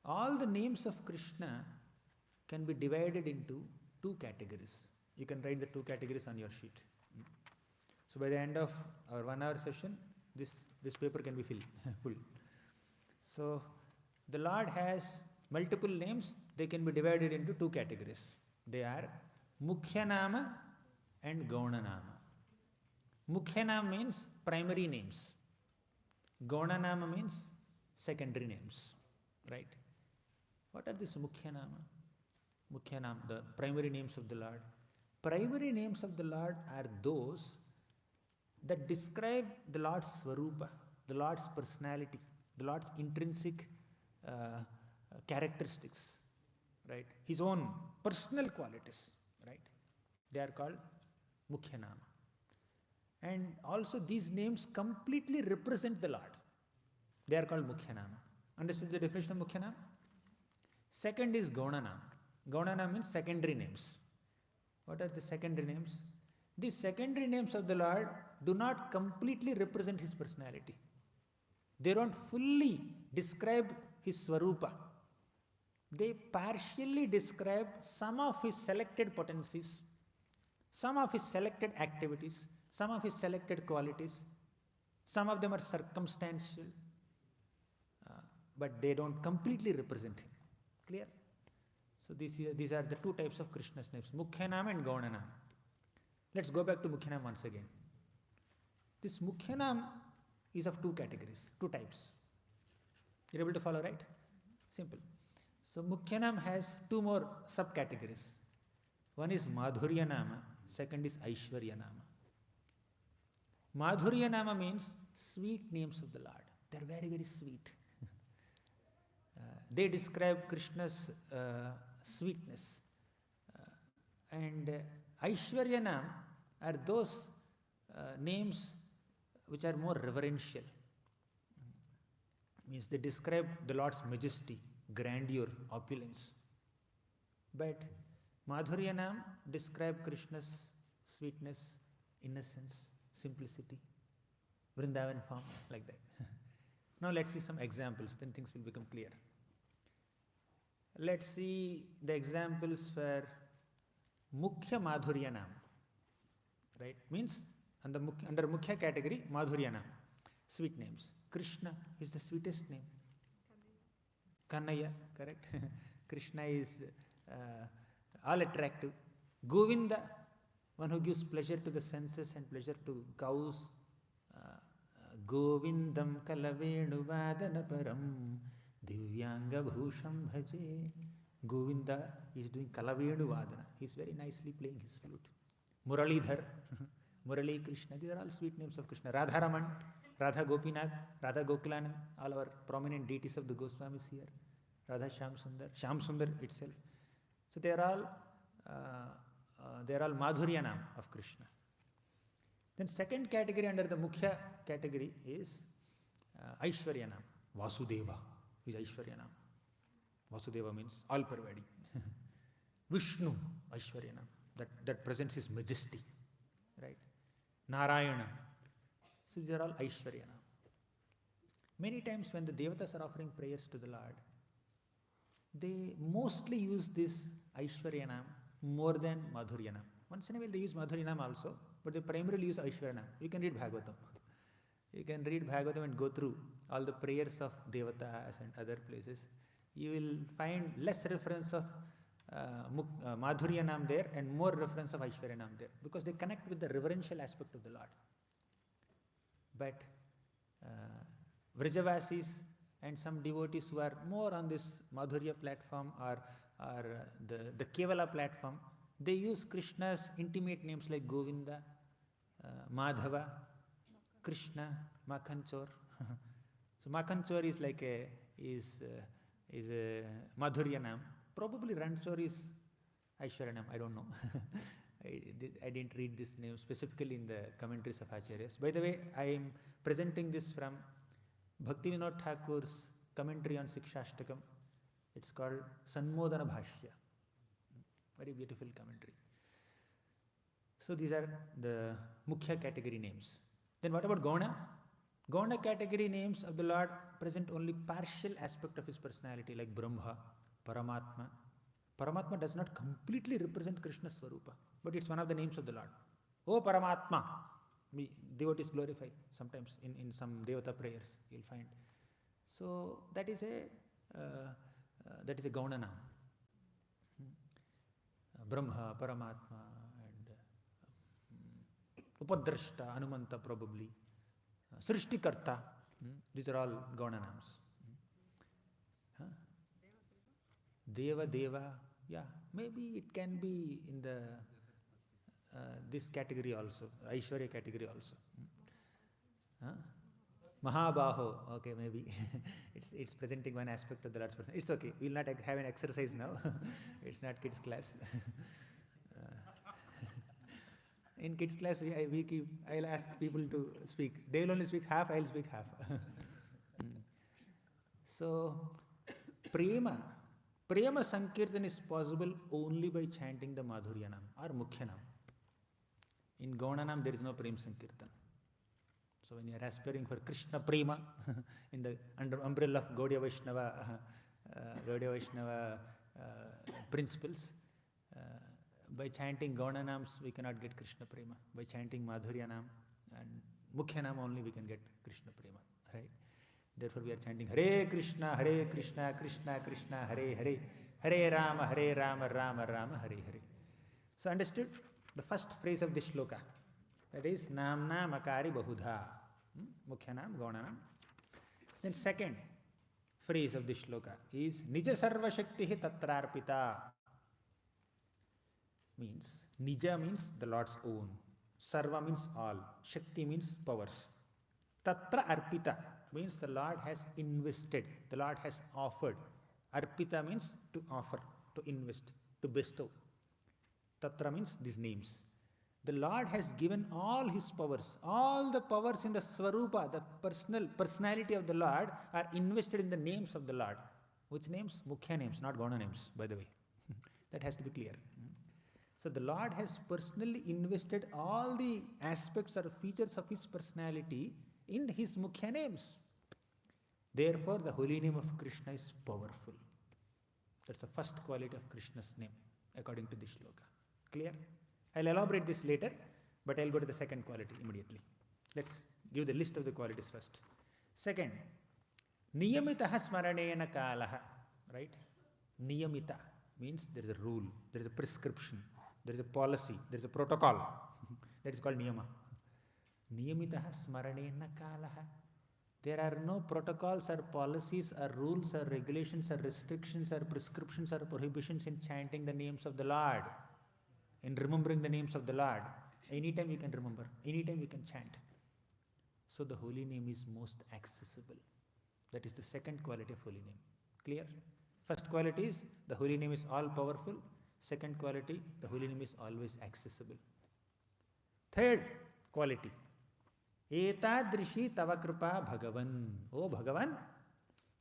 All the names of Krishna can be divided into 2 categories. You can write the 2 categories on your sheet. So by the end of our 1 hour session, this paper can be full. So the Lord has multiple names. They can be divided into 2 categories. They are Mukhya Nama and Gauna Nama. Mukhya Nama means primary names. Gauna Nama means secondary names. Right? What are these Mukhya Nama? Mukhya Nama, the primary names of the Lord. Primary names of the Lord are those that describe the Lord's Swarupa, the Lord's personality, the Lord's intrinsic characteristics, right? His own personal qualities, right? They are called Mukhya Nama. And also these names completely represent the Lord. They are called Mukhya Nama. Understood the definition of Mukhya Nama? Second is Gauna Nama. Gauna Nama means secondary names. What are the secondary names? These secondary names of the Lord do not completely represent His personality. They don't fully describe His Swarupa. They partially describe some of His selected potencies, some of His selected activities, some of His selected qualities. Some of them are circumstantial, but they don't completely represent Him. Clear? So these are the two types of Krishna's names, Mukhya Nama and Gauna Nama. Let's go back to Mukhya Nama once again. This Mukhya Nama is of two categories, two types. You're able to follow, right? Simple. So Mukhya Nama has two more subcategories. One is Madhurya Nama, second is Aishwarya Nama. Madhurya Nama means sweet names of the Lord. They're very, very sweet. They describe Krishna's sweetness. And Aishwarya Nama are those names which are more reverential. Means they describe the Lord's majesty, grandeur, opulence. But Madhurya Nama describe Krishna's sweetness, innocence, simplicity, Vrindavan form, like that. Now let's see some examples, then things will become clear. Let's see the examples for Mukhya Madhurya Nama. Right? Means under Mukhya category, Madhurya Nama. Sweet names. Krishna is the sweetest name. Kannaya, correct? Krishna is all attractive. Govinda, one who gives pleasure to the senses and pleasure to cows. Govindam kalavenu vadana param divyanga bhusham bhaje. Govinda is doing kalavenu vadana. He is very nicely playing his flute. Muralidhar, Murali Krishna, these are all sweet names of Krishna. Radharaman, Radha Gopinath, Radha Gokulanand, all our prominent deities of the Goswamis here. Radha Shyam Sundar itself. So they are all Madhurya Nam of Krishna. Then second category under the Mukhya category is Aishwarya Nam. Vasudeva is Aishwarya Nam. Vasudeva means all pervading. Vishnu, Aishwarya Nam, that presents his majesty. Right? Narayana. So these are all Aishwarya Nam. Many times when the Devatas are offering prayers to the Lord, they mostly use this Aishwarya Nam more than Madhurya Nam. Once in a while they use Madhurya Nam also, but they primarily use Aishwarya Nam. You can read Bhagavatam. You can read Bhagavatam and go through all the prayers of Devatas and other places. You will find less reference of Madhurya Nam there and more reference of Aishwarya Nam there, because they connect with the reverential aspect of the Lord. But Vrajavasis and some devotees who are more on this Madhurya platform or the Kevala platform, they use Krishna's intimate names like Govinda, Madhava, Krishna, Makhanchor. So Makhanchor is like a Madhurya Nam. Probably Ranchor is Aishwarya Nam, I don't know. I didn't read this name specifically in the commentaries of Acharyas. By the way, I am presenting this from Bhakti Vinod Thakur's commentary on Sikshashtakam. It's called Sanmodana Bhashya. Very beautiful commentary. So these are the Mukhya category names. Then what about Gauna? Gauna category names of the Lord present only partial aspect of his personality, like Brahma, Paramatma. Paramatma does not completely represent Krishna's Swarupa, but it's one of the names of the Lord. Oh Paramatma! Devotees glorify sometimes in some Devata prayers, you'll find. So that is a Gauna Nam. Brahma, Paramatma, and Upadrashta, Anumanta probably, Srishtikarta. These are all Gauna names. Deva, Deva, yeah, maybe it can be in the this category also, Aishwarya category also. Mahabaho, okay, maybe it's presenting one aspect of the Lord's person. It's okay, we'll not have an exercise now. It's not kids class. In kids class, I'll ask people to speak. They'll only speak half, I'll speak half. So, Prema Sankirtan is possible only by chanting the Madhuryanam or Mukhyanam. In Gaunanam, there is no Prem Sankirtan. So when you are aspiring for Krishna Prema in the under umbrella of Gaudiya Vaishnava principles, by chanting Gaunanams we cannot get Krishna Prema. By chanting Madhuryanam and Mukhyanam only we can get Krishna Prema. Right? Therefore we are chanting Hare Krishna, Krishna Krishna, Hare Hare, Hare Rama, Rama Rama, Hare Hare. So understood? The first phrase of this shloka, that is Namna Makari Bahudha, Mukhyanam, Gaunanam. Then second phrase of this shloka is Nija Sarva Shaktihi Tatrarpita. Means, Nija means the Lord's own, Sarva means all, Shakti means powers. Tatra Arpita means the Lord has invested, the Lord has offered. Arpita means to offer, to invest, to bestow. Tatra means these names. The Lord has given all His powers. All the powers in the Swarupa, the personality of the Lord, are invested in the names of the Lord. Which names? Mukhya names, not Gauna names, by the way. That has to be clear. So the Lord has personally invested all the aspects or features of His personality in His Mukhya names. Therefore, the holy name of Krishna is powerful. That's the first quality of Krishna's name, according to this shloka. Clear? I'll elaborate this later, but I'll go to the second quality immediately. Let's give the list of the qualities first. Second, Niyamitaha Smaranena Kalaha. Right? Niyamita means there is a rule, there is a prescription, there is a policy, there is a protocol. That is called Niyama. Niyamitaha Smaranena Kalaha. There are no protocols or policies or rules or regulations or restrictions or prescriptions or prohibitions in chanting the names of the Lord, in remembering the names of the Lord. Anytime you can remember, anytime you can chant. So the holy name is most accessible. That is the second quality of holy name. Clear? First quality is the holy name is all powerful. Second quality, the holy name is always accessible. Third quality, Etadrishi Tava Kripa Bhagavan. Oh Bhagavan,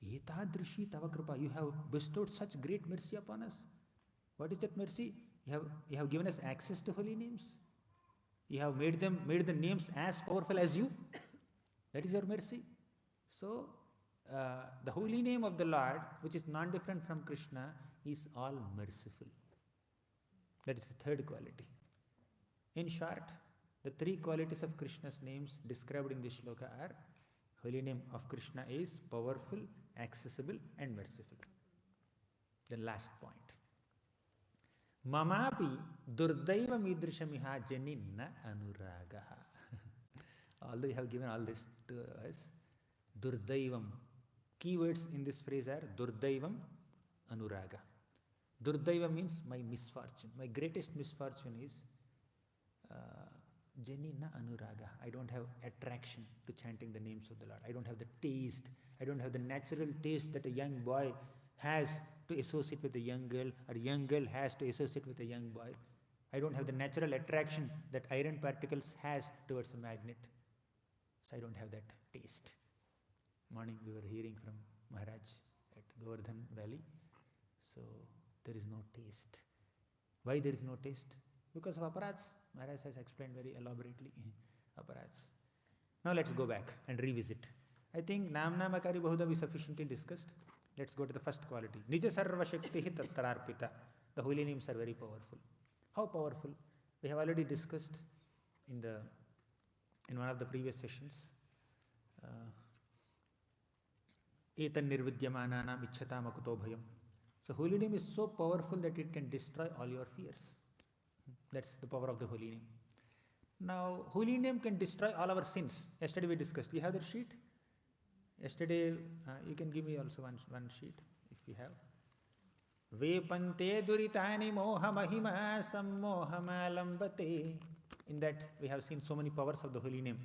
Etadrishi Tava Kripa. You have bestowed such great mercy upon us. What is that mercy? You have given us access to holy names. You have made the names as powerful as you. That is your mercy. So, the holy name of the Lord, which is non-different from Krishna, is all merciful. That is the third quality. In short, the three qualities of Krishna's names described in this shloka are: holy name of Krishna is powerful, accessible, and merciful. The last point. Mamapi Durdaiva Midrishamiha Janinna Anuragaha. Although you have given all this to us, Durdaivam. Keywords in this phrase are Durdaivam, Anuraga. Durdaiva means my misfortune. My greatest misfortune is Janina Anuraga. I don't have attraction to chanting the names of the Lord. I don't have the taste. I don't have the natural taste that a young boy has to associate with a young girl, or young girl has to associate with a young boy. I don't have the natural attraction that iron particles has towards a magnet. So I don't have that taste. Morning we were hearing from Maharaj at Govardhan Valley. So there is no taste. Why there is no taste? Because of aparats. Maharaj has explained very elaborately. Aparats. Now let's go back and revisit. I think Namna Makari Bahuda we sufficiently discussed. Let's go to the first quality. Nija Sarva Shaktihi Tatrarpita. The holy names are very powerful. How powerful? We have already discussed in one of the previous sessions. Etan nirvidyamananam ichchatam akuto bhayam. So holy name is so powerful that it can destroy all your fears. That's the power of the holy name. Now, holy name can destroy all our sins. Yesterday we discussed. Do you have that sheet? Yesterday, you can give me also one sheet if you have. Vepante duritani moha mahima sammohamalambate. In that we have seen so many powers of the holy name.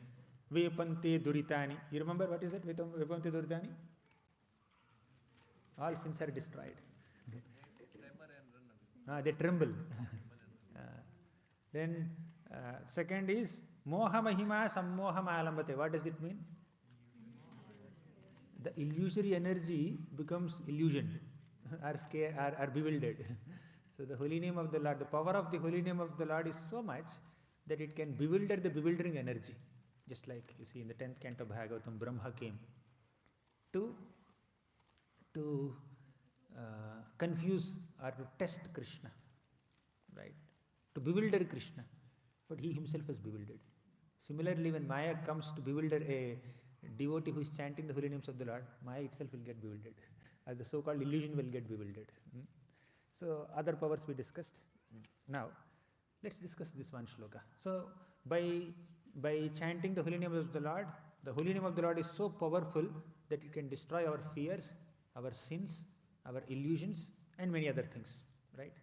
Vepante duritani. You remember what is it? Vepante duritani? All sins are destroyed. They tremble. Then second is moha mahima sammohamalambate. What does it mean? The illusory energy becomes illusioned or scared or bewildered. So the holy name of the Lord, the power of the holy name of the Lord is so much that it can bewilder the bewildering energy. Just like you see in the 10th canto of Bhagavatam, Brahma came to confuse or to test Krishna, right? To bewilder Krishna. But he himself was bewildered. Similarly, when Maya comes to bewilder a devotee who is chanting the holy names of the Lord, Maya itself will get bewildered. Or the so-called illusion will get bewildered. So other powers we discussed. Now, let's discuss this one shloka. So by chanting the holy name of the holy name of the Lord is so powerful that it can destroy our fears, our sins, our illusions, and many other things, right?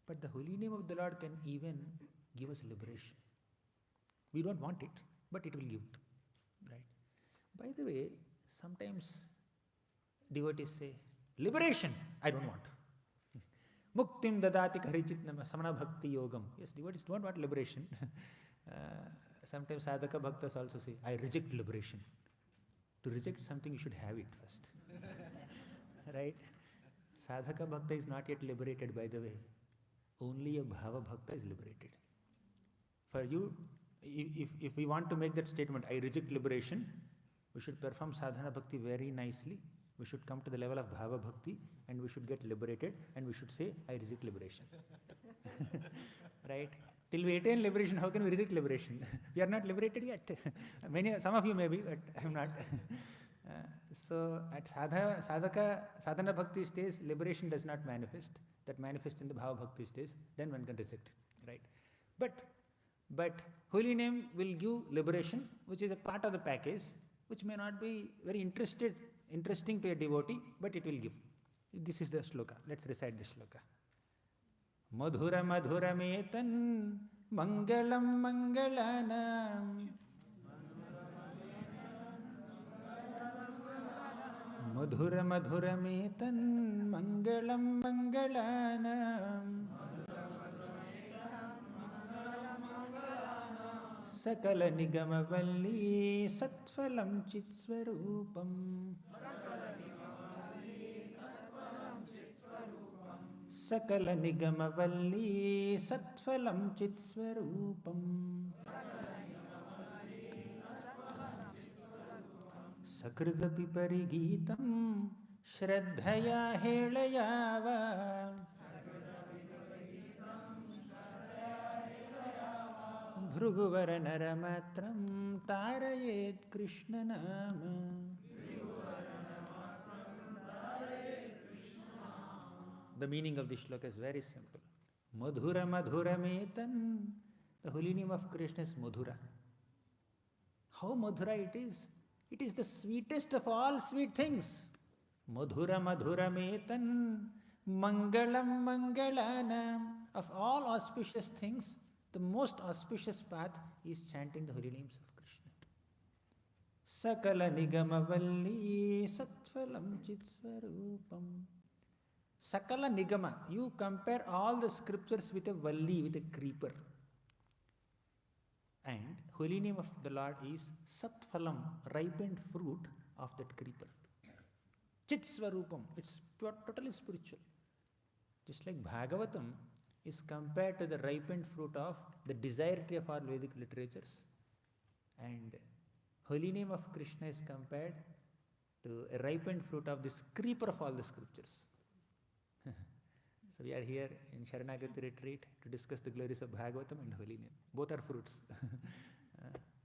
But the holy name of the Lord can even give us liberation. We don't want it, but it will give it. Right. By the way, sometimes devotees say, liberation, I don't want. Muktim dadati karichitnam samana bhakti yogam. Yes, devotees don't want liberation. Sometimes sadhaka bhaktas also say, I reject liberation. To reject something, you should have it first. Right? Sadhaka bhakta is not yet liberated, by the way. Only a bhava bhakta is liberated. For you, if we want to make that statement, I reject liberation, we should perform sadhana bhakti very nicely. We should come to the level of bhava bhakti and we should get liberated and we should say, I reject liberation. Right? Till we attain liberation, how can we reject liberation? We are not liberated yet. Some of you may be, but I am not. So at sadhana bhakti stage, liberation does not manifest. That manifests in the bhava bhakti stage, then one can reject. Right? But holy name will give liberation, which is a part of the package, which may not be very interesting to a devotee, but it will give. This is the shloka. Let's recite this shloka. Madhura madhura metan mangalam mangalanam. Madhura madhura metan mangalam mangalanam. Sakala nigama valli satphalam chitsvarupam. Sakala nigama valli satphalam chitsvarupam. Sakrdapi parigitam shraddhaya helayava. Bhruguvara naramatram tarayet Krishna nama. The meaning of this shloka is very simple. Madhura madhura metan. The holy name of Krishna is Madhura. How Madhura it is? It is the sweetest of all sweet things. Madhura madhura metan mangalam mangalanam. Of all auspicious things, the most auspicious path is chanting the holy names of Krishna. Sakala nigama valli satphalam chitsvarupam. Sakala nigama. You compare all the scriptures with a valli, with a creeper. And holy name of the Lord is Satphalam, ripened fruit of that creeper. Chitsvarupam. It's totally spiritual. Just like Bhagavatam is compared to the ripened fruit of the desire tree of all Vedic literatures. And holy name of Krishna is compared to a ripened fruit of this creeper of all the scriptures. So we are here in Saranagati retreat to discuss the glories of Bhagavatam and holy name. Both are fruits.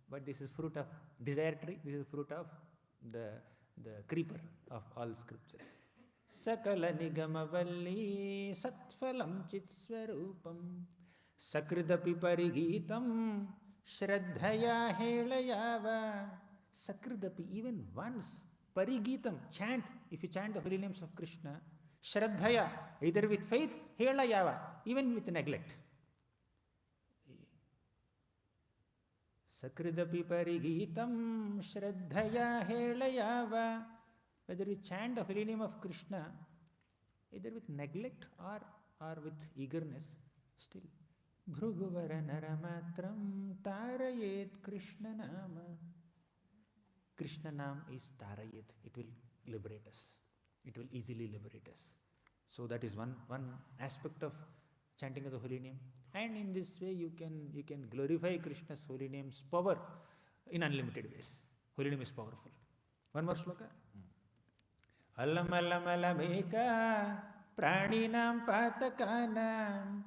But this is fruit of desire tree, this is fruit of the creeper of all scriptures. Sakala Nigama Valli Satphalam Chitswarupam Sakridapi Parigitam Shraddhaya Helayava. Sakridapi, even once, Parigitam, chant, if you chant the holy names of Krishna, Shraddhaya, either with faith, Helayava, even with neglect. Sakridapi Parigitam Shraddhaya Helayava. Whether we chant the holy name of Krishna, either with neglect or with eagerness, still. Bhruguvara Naramatram Tarayet Krishna Nama. Krishna Nam is Tarayet. It will liberate us. It will easily liberate us. So that is one aspect of chanting of the holy name. And in this way you can glorify Krishna's holy name's power in unlimited ways. Holy name is powerful. One more shloka. Alam alam alameka praninam patakanam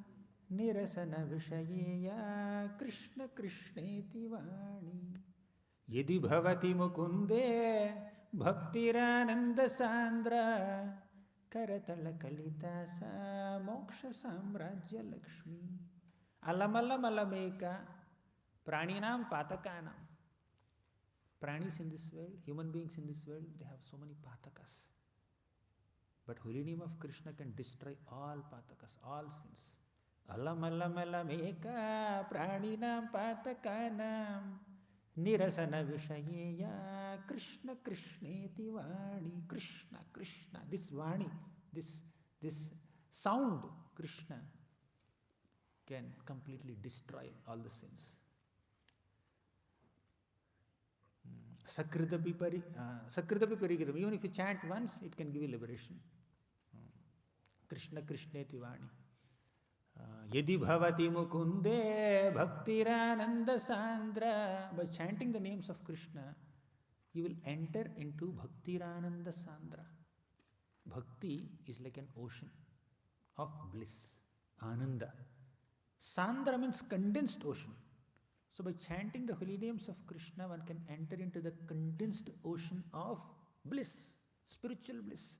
nirasana vishayeya Krishna Krishneti vani yedi bhavati mukunde bhaktirananda sandra karatala kalitasa moksha samrajya lakshmi. Alam alam alameka praninam patakanam. Pranis in this world, human beings in this world, they have so many patakas. But holy name of Krishna can destroy all patakas, all sins. Alam alam alam eka praninam patakanam nirasana vishayeya Krishna Krishneti vani. Krishna, Krishna, this vani, this sound, Krishna, can completely destroy all the sins. Sakridapi Parigitam. Even if you chant once, it can give you liberation. Krishna Krishneti vani. Yedi bhavati mukunde bhaktirananda sandra. By chanting the names of Krishna, you will enter into bhaktirananda sandra. Bhakti is like an ocean of bliss, ananda. Sandra means condensed ocean. So by chanting the holy names of Krishna, one can enter into the condensed ocean of bliss, spiritual bliss.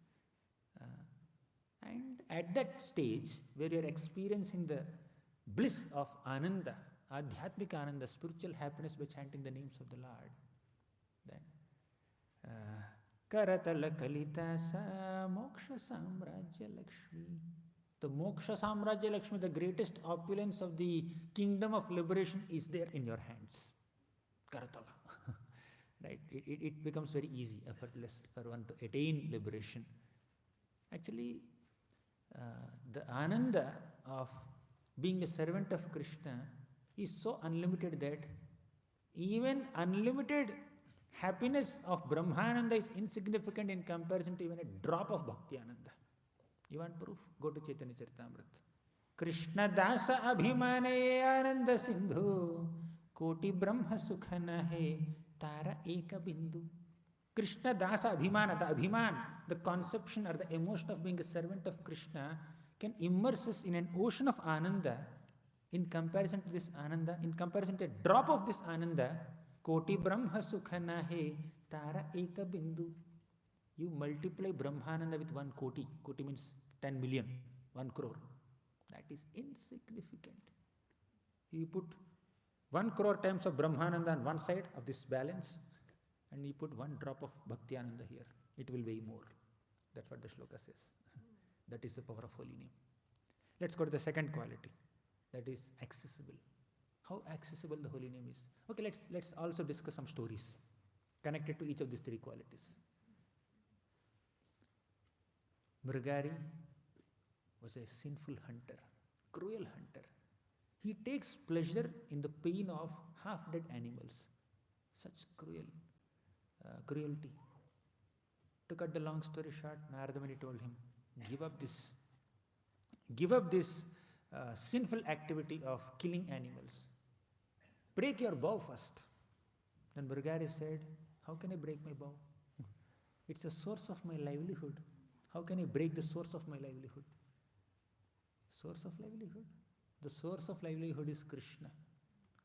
And at that stage, where you are experiencing the bliss of Ananda, Adhyatmika Ananda, spiritual happiness by chanting the names of the Lord, then Karatala Kalitasa Moksha Samrajya Lakshmi. The Moksha Samrajya Lakshmi, the greatest opulence of the kingdom of liberation, is there in your hands. Karatala. Right? It becomes very easy, effortless for one to attain liberation. Actually, the Ananda of being a servant of Krishna is so unlimited that even unlimited happiness of Brahmananda is insignificant in comparison to even a drop of Bhakti Ananda. You want proof? Go to Chaitanya Charitamrita. Krishna Dasa Abhimane Ananda Sindhu Koti Brahma Sukhana He Tara Eka Bindu. Krishna Dasa Abhimana, the Abhiman, the conception or the emotion of being a servant of Krishna can immerse us in an ocean of Ananda. In comparison to this Ananda, in comparison to a drop of this Ananda, Koti Brahma Sukhana He Tara Eka Bindu. You multiply Brahmananda with 1 koti. Koti means 10 million, 1 crore. That is insignificant. You put 1 crore times of Brahmananda on one side of this balance, and you put 1 drop of Bhakti Ananda here. It will weigh more. That's what the shloka says. That is the power of holy name. Let's go to the second quality. That is accessible. How accessible the holy name is. Okay, let's also discuss some stories connected to each of these 3 qualities. Mrgari was a sinful hunter, cruel hunter. He takes pleasure in the pain of half-dead animals. Such cruelty. To cut the long story short, Narada Muni told him, give up this sinful activity of killing animals. Break your bow first. Then Mrgari said, how can I break my bow? It's a source of my livelihood. How can I break the source of my livelihood? Source of livelihood? The source of livelihood is Krishna.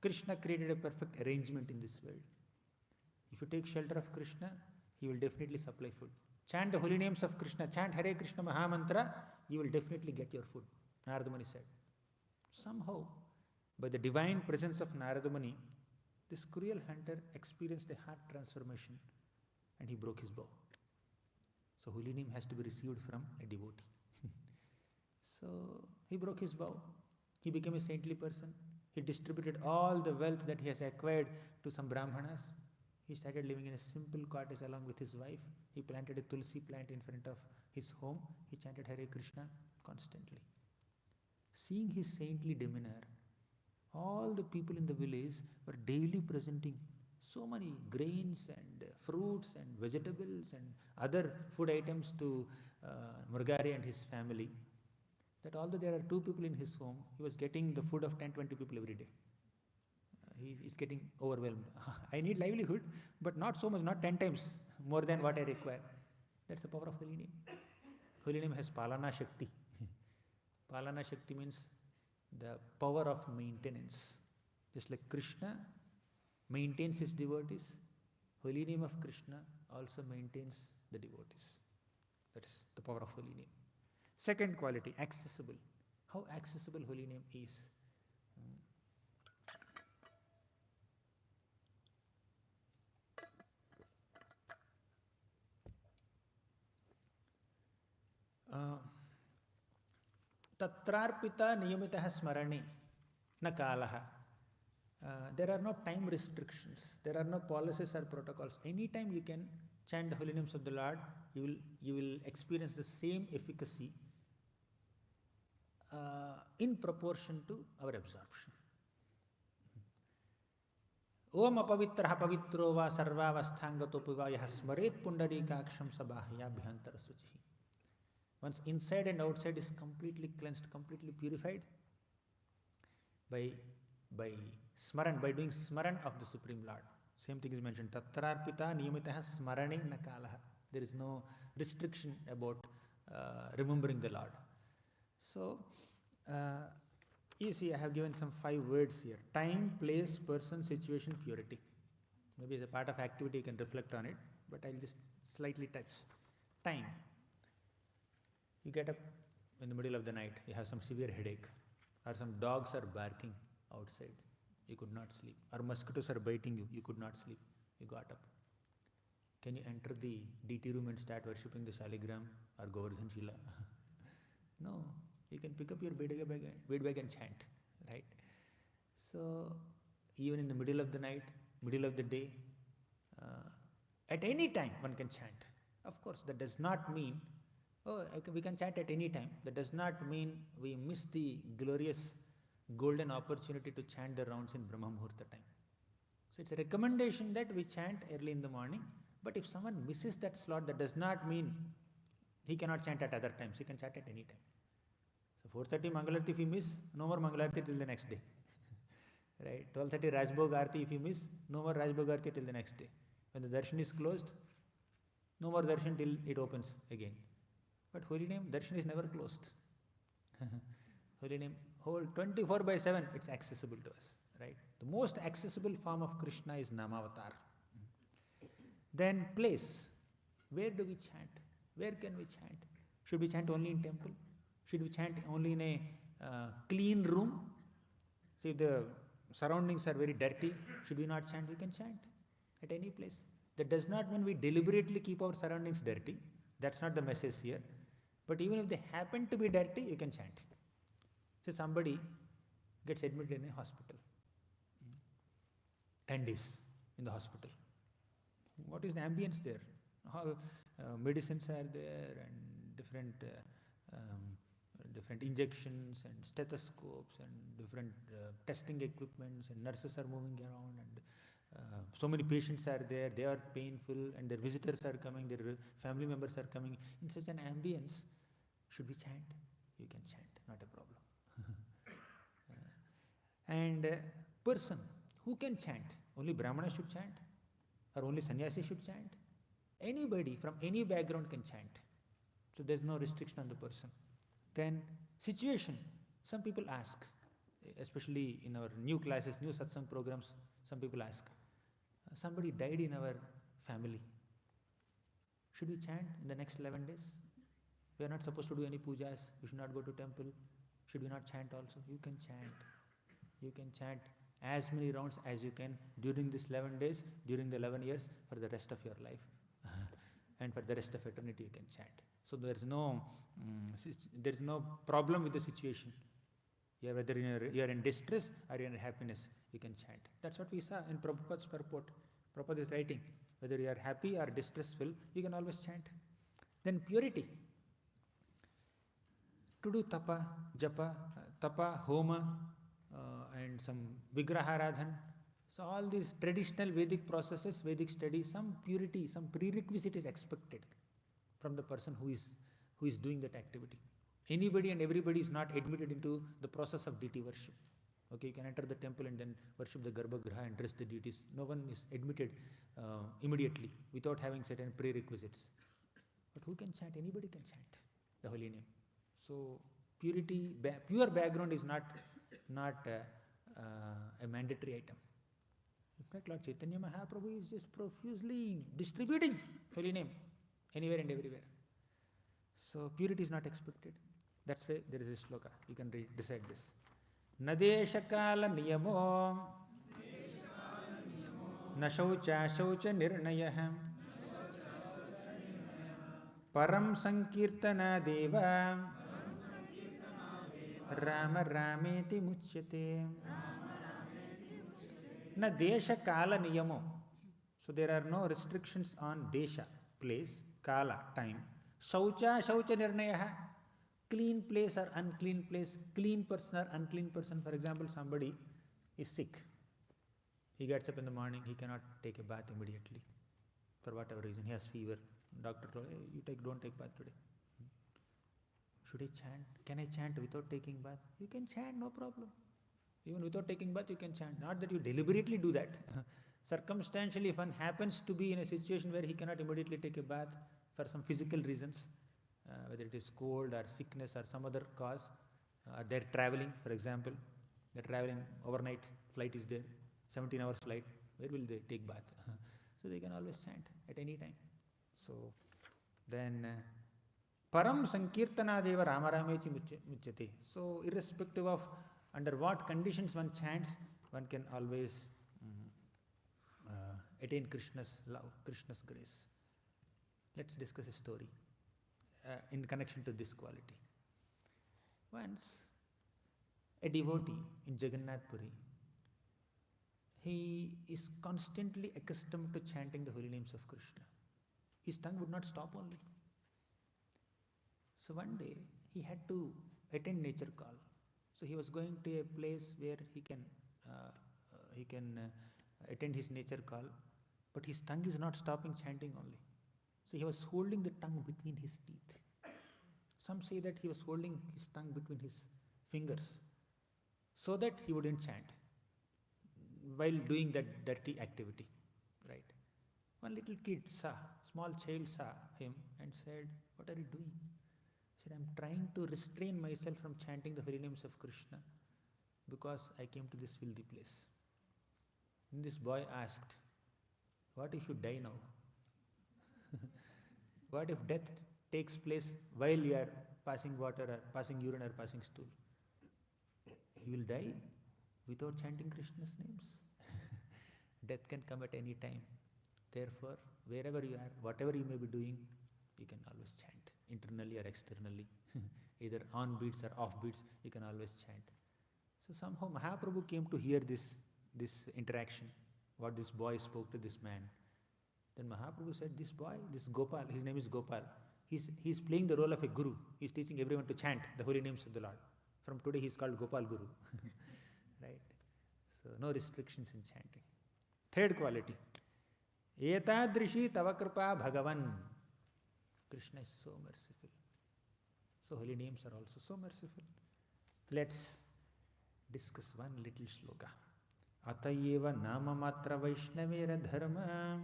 Krishna created a perfect arrangement in this world. If you take shelter of Krishna, he will definitely supply food. Chant the holy names of Krishna, chant Hare Krishna Mahamantra, you will definitely get your food. Narada Muni said. Somehow, by the divine presence of Narada Muni, this cruel hunter experienced a heart transformation and he broke his bow. So holy name has to be received from a devotee. So he broke his vow. He became a saintly person. He distributed all the wealth that he has acquired to some brahmanas. He started living in a simple cottage along with his wife. He planted a tulsi plant in front of his home. He chanted Hare Krishna constantly. Seeing his saintly demeanor, all the people in the village were daily presenting so many grains and fruits and vegetables and other food items to Mrgari and his family, that although there are 2 people in his home, he was getting the food of 10-20 people every day. He is getting overwhelmed. I need livelihood, but not so much, not 10 times more than what I require. That's the power of holy name. Holy name has Palana Shakti. Palana Shakti means the power of maintenance. Just like Krishna maintains his devotees, holy name of Krishna also maintains the devotees. That is the power of holy name. Second quality, accessible. How accessible holy name is. Tatrarpita niyamitaha smarane na kalaha. There are no time restrictions. There are no policies or protocols. Anytime you can chant the holy names of the Lord, you will experience the same efficacy in proportion to our absorption. Om apavitraha pavitro va sarvavasthangatopava yah smaret pundarikaksham sabahya bhyantara suchihi. Once inside and outside is completely cleansed, completely purified by smaran, by doing smaran of the Supreme Lord. Same thing is mentioned. Tatrarpita niyamitaha smarane nakalaha. There is no restriction about remembering the Lord. So, you see, I have given some 5 words here. Time, place, person, situation, purity. Maybe as a part of activity you can reflect on it, but I'll just slightly touch. Time. You get up in the middle of the night, you have some severe headache, or some dogs are barking outside, you could not sleep, or mosquitoes are biting you, you could not sleep, you got up. Can you enter the DT room and start worshipping the Shaligram or Govardhan Shila? No, you can pick up your bed bag and chant, right? So, even in the middle of the night, middle of the day, at any time one can chant. Of course, that does not mean, we can chant at any time. That does not mean we miss the glorious golden opportunity to chant the rounds in Brahma Muhurta time. So it's a recommendation that we chant early in the morning, but if someone misses that slot, that does not mean he cannot chant at other times. He can chant at any time. So 4:30 Mangalarti if you miss, no more Mangalarti till the next day. Right? 12:30 Rajbhog Arti if you miss, no more Rajbhog Arti till the next day. When the darshan is closed, no more darshan till it opens again. But holy name, darshan is never closed. Holy name, whole 24/7, it's accessible to us, right? The most accessible form of Krishna is Namavatar. Then place. Where do we chant? Where can we chant? Should we chant only in temple? Should we chant only in a clean room? See, if the surroundings are very dirty, should we not chant? We can chant at any place. That does not mean we deliberately keep our surroundings dirty. That's not the message here. But even if they happen to be dirty, you can chant. So somebody gets admitted in a hospital. 10 days in the hospital. What is the ambience there? How medicines are there and different injections and stethoscopes and different testing equipments, and nurses are moving around, and so many patients are there, they are painful, and their visitors are coming, their family members are coming. In such an ambience, should we chant? You can chant, not a problem. And person, who can chant? Only Brahmana should chant? Or only sannyasi should chant? Anybody from any background can chant. So there's no restriction on the person. Then situation. Some people ask, especially in our new classes, new satsang programs, some people ask, somebody died in our family. Should we chant in the next 11 days? We are not supposed to do any pujas. We should not go to temple. Should we not chant also? You can chant. You can chant as many rounds as you can during this 11 days, during the 11 years, for the rest of your life. And for the rest of eternity you can chant. So there is no problem with the situation. Whether you are in distress or you are in happiness, you can chant. That's what we saw in Prabhupada's purport. Prabhupada is writing, whether you are happy or distressful, you can always chant. Then purity. To do tapa, japa, homa, and some vigraharadhan. So all these traditional Vedic processes, Vedic studies, some purity, some prerequisite is expected from the person who is doing that activity. Anybody and everybody is not admitted into the process of deity worship. Okay, you can enter the temple and then worship the Garbhagriha and dress the deities. No one is admitted immediately without having certain prerequisites. But who can chant? Anybody can chant the holy name. So purity, pure background is not a mandatory item. In fact, Lord Chaitanya Mahaprabhu is just profusely distributing holy name anywhere and everywhere. So purity is not expected. That's why there is a sloka. You can recite this. Nadeshakala niyamo nashaucha shaucha nirnayah param sankirtana deva rama rameti muchyate. Na desha kala niyamo. So there are no restrictions on desha, place, kala, time. Shaucha shaucha nirnayah. Clean place or unclean place, clean person or unclean person. For example, somebody is sick. He gets up in the morning, he cannot take a bath immediately. For whatever reason, he has fever. Doctor told, hey, don't take bath today. Should I chant? Can I chant without taking bath? You can chant, no problem. Even without taking bath, you can chant. Not that you deliberately do that. Circumstantially, if one happens to be in a situation where he cannot immediately take a bath for some physical reasons, whether it is cold or sickness or some other cause, or they're traveling, for example, they're traveling overnight, flight is there, 17 hours flight, where will they take bath? So they can always chant at any time. So then, Param Sankirtana Deva Ramaramechi Muchyate. So irrespective of under what conditions one chants, one can always attain Krishna's love, Krishna's grace. Let's discuss a story in connection to this quality. Once, a devotee in Jagannath Puri, he is constantly accustomed to chanting the holy names of Krishna. His tongue would not stop only. So one day, he had to attend nature call. So he was going to a place where he can attend his nature call, but his tongue is not stopping chanting only. So he was holding the tongue between his teeth. Some say that he was holding his tongue between his fingers so that he wouldn't chant while doing that dirty activity, right? One little kid small child saw him and said, "What are you doing?" He said, "I'm trying to restrain myself from chanting the holy names of Krishna because I came to this filthy place." And this boy asked, "What if you die now? What if death takes place while you are passing water or passing urine or passing stool? You will die without chanting Krishna's names." Death can come at any time. Therefore, wherever you are, whatever you may be doing, you can always chant, internally or externally. Either on beats or off beats, you can always chant. So somehow Mahaprabhu came to hear this interaction, what this boy spoke to this man. Then Mahaprabhu said, this boy, this Gopal, his name is Gopal, he's playing the role of a guru. He's teaching everyone to chant the holy names of the Lord. From today he's called Gopal Guru. Right? So no restrictions in chanting. Third quality. Etadrishi tava kripa bhagavan. Krishna is so merciful. So holy names are also so merciful. Let's discuss one little shloka. Atayeva nama matra vaishnavera dharma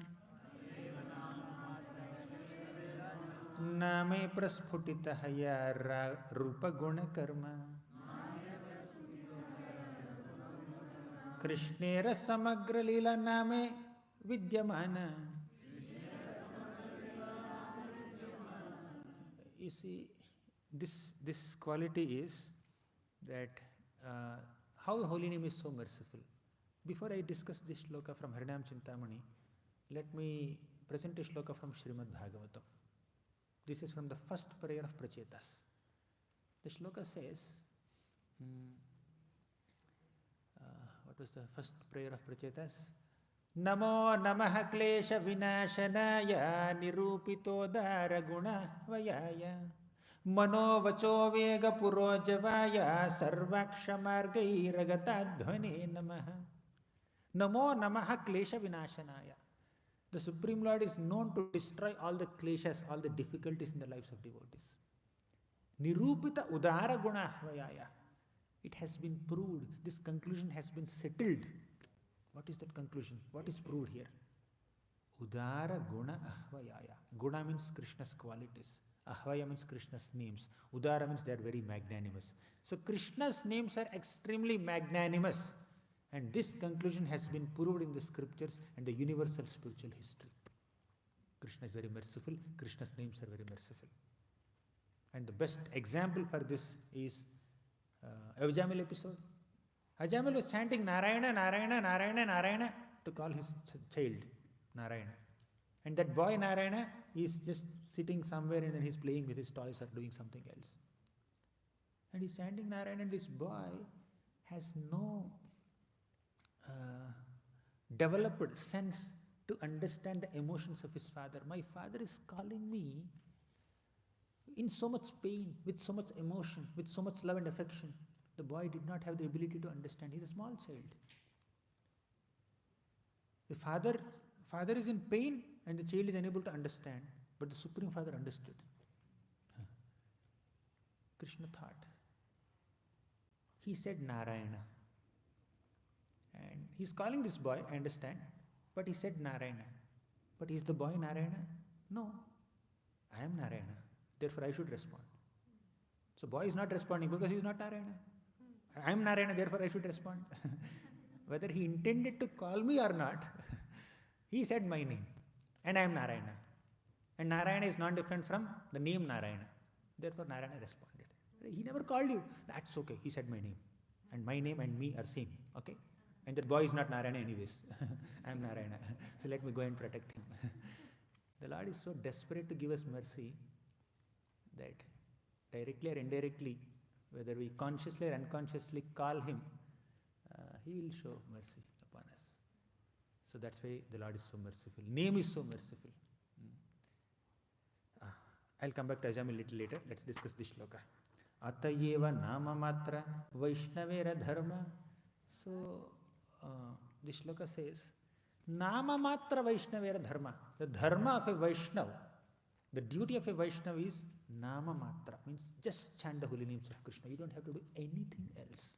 name prasphutita haya rupa guna karma Krishnera samagra lila name vidyamana you see, this quality is that how the holy name is so merciful. Before I discuss this shloka from Harinam Chintamani, let me present a shloka from Srimad Bhagavatam. This is from the first prayer of Prachetas. The shloka says, what was the first prayer of Prachetas? Namo namaha klesha vinashanaya nirupito daraguna vayaya mano vacho vega purojavaya sarvaksha margairagatatdhvane namaha. Namo namaha klesha vinashanaya. The Supreme Lord is known to destroy all the kleshas, all the difficulties in the lives of devotees. Nirupita udara guna vayaya. It has been proved, this conclusion has been settled. What is that conclusion? What is proved here? Udara guna ahvayaya. Guna means Krishna's qualities. Ahvaya means Krishna's names. Udara means they are very magnanimous. So Krishna's names are extremely magnanimous. And this conclusion has been proved in the scriptures and the universal spiritual history. Krishna is very merciful. Krishna's names are very merciful. And the best example for this is Ajamil episode. Ajamil was chanting Narayana, Narayana, Narayana, Narayana to call his child Narayana. And that boy Narayana is just sitting somewhere and then he's playing with his toys or doing something else. And he's chanting Narayana, and this boy has no developed sense to understand the emotions of his father. My father is calling me in so much pain, with so much emotion, with so much love and affection. The boy did not have the ability to understand. He's a small child. The father is in pain and the child is unable to understand, but the Supreme Father understood. Krishna thought. He said Narayana. And he's calling this boy, I understand, but he said Narayana. But is the boy Narayana? No. I am Narayana. Therefore I should respond. So boy is not responding because he is not Narayana. I am Narayana, therefore I should respond. Whether he intended to call me or not, he said my name. And I am Narayana. And Narayana is not different from the name Narayana. Therefore Narayana responded. He never called you. That's okay. He said my name. And my name and me are same. Okay? And that boy is not Narayana anyways. I am Narayana. So let me go and protect him. The Lord is so desperate to give us mercy that directly or indirectly, whether we consciously or unconsciously call him, he will show mercy upon us. So that's why the Lord is so merciful. Name is so merciful. I'll come back to Ajam a little later. Let's discuss this shloka. Atayeva nama matra vaishnavera dharma. So this shloka says, nama matra vaishnavera dharma. The dharma of a Vaishnav, the duty of a Vaishnav is nama matra, means just chant the holy names of Krishna. You don't have to do anything else.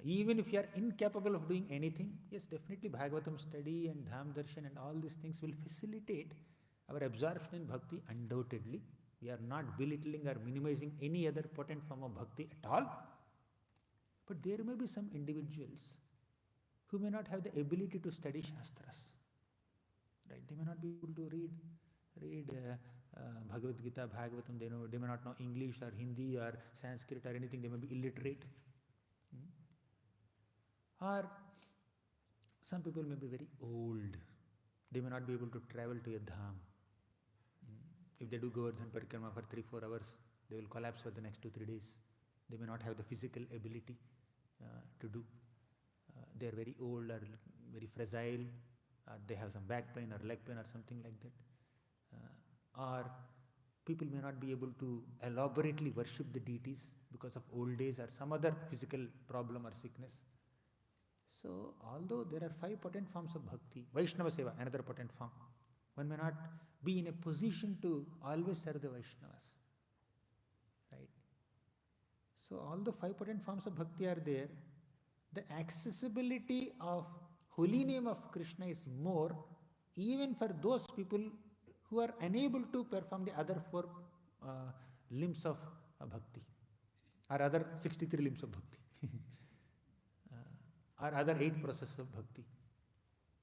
Even if you are incapable of doing anything, yes, definitely Bhagavatam study and Dham Darshan and all these things will facilitate our absorption in bhakti, undoubtedly. We are not belittling or minimizing any other potent form of bhakti at all. But there may be some individuals who may not have the ability to study Shastras. Right? They may not be able to read Bhagavad Gita, Bhagavatam. They may not know English or Hindi or Sanskrit or anything. They may be illiterate. Or some people may be very old. They may not be able to travel to a dham. If they do Govardhan Parikrama for 3-4 hours, they will collapse for the next 2-3 days. They may not have the physical ability to do. They are very old or very fragile, or they have some back pain or leg pain or something like that. Or people may not be able to elaborately worship the deities because of old age or some other physical problem or sickness. So, although there are 5 potent forms of bhakti, Vaishnava Seva, another potent form, one may not be in a position to always serve the Vaishnavas. Right? So, all the 5 potent forms of bhakti are there. The accessibility of holy name of Krishna is more even for those people who are unable to perform the other 4 limbs of bhakti, or other 63 limbs of bhakti. Or other 8 processes of bhakti.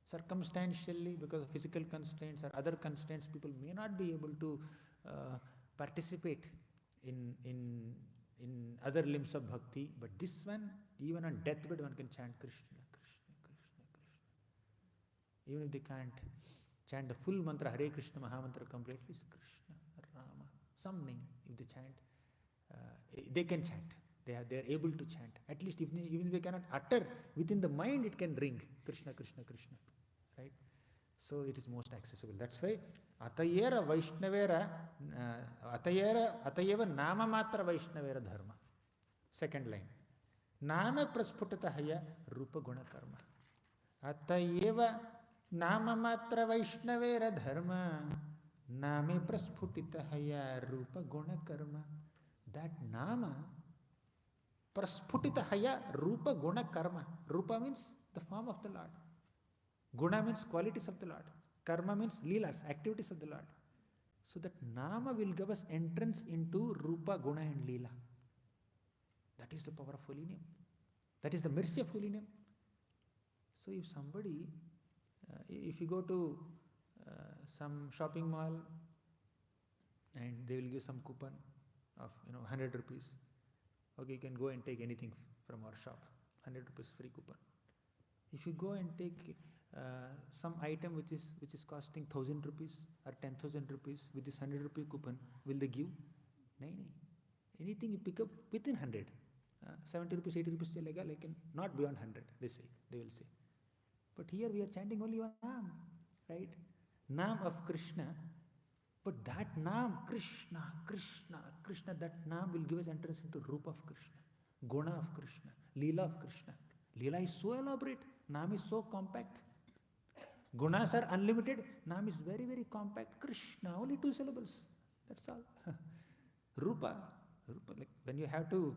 Circumstantially, because of physical constraints or other constraints, people may not be able to participate in other limbs of bhakti, but this one, even on deathbed, one can chant Krishna, Krishna, Krishna, Krishna. Even if they can't chant the full mantra, Hare Krishna Mahamantra completely, it's Krishna, Rama, some name, if they chant, they can chant. They are able to chant. At least even if they cannot utter, within the mind it can ring Krishna, Krishna, Krishna. Right? So it is most accessible. That's why Atayera Vaishnavera Atayeva Nama Matra Vaishnavera Dharma. Second line. Nama Prasputatahaya Rupa Guna Karma. Atayeva Nama Matra Vaishnavera Dharma. Name Prasphutitahaya Rupa Guna Karma. That Nama Prasphutitahaya Rupa Guna Karma. Rupa means the form of the Lord. Guna means qualities of the Lord. Karma means leelas, activities of the Lord. So that Nama will give us entrance into Rupa, Guna and Leela. That is the power of holy name. That is the mercy of holy name. So if somebody, if you go to some shopping mall and they will give some coupon of 100 rupees. Okay, you can go and take anything from our shop. 100 rupees free coupon. If you go and take some item which is costing 1,000 rupees or 10,000 rupees with this 100 rupee coupon, will they give? No. Anything you pick up within 100. 70 rupees, 80 rupees, not beyond 100, they will say. But here we are chanting only one Naam, right? Naam of Krishna. But that Naam, Krishna, Krishna, Krishna, that Naam will give us entrance into Rupa of Krishna, Guna of Krishna, Leela of Krishna. Leela is so elaborate, Naam is so compact. Gunas are unlimited, Naam is very, very compact. Krishna, only 2 syllables. That's all. Rupa, like when you have to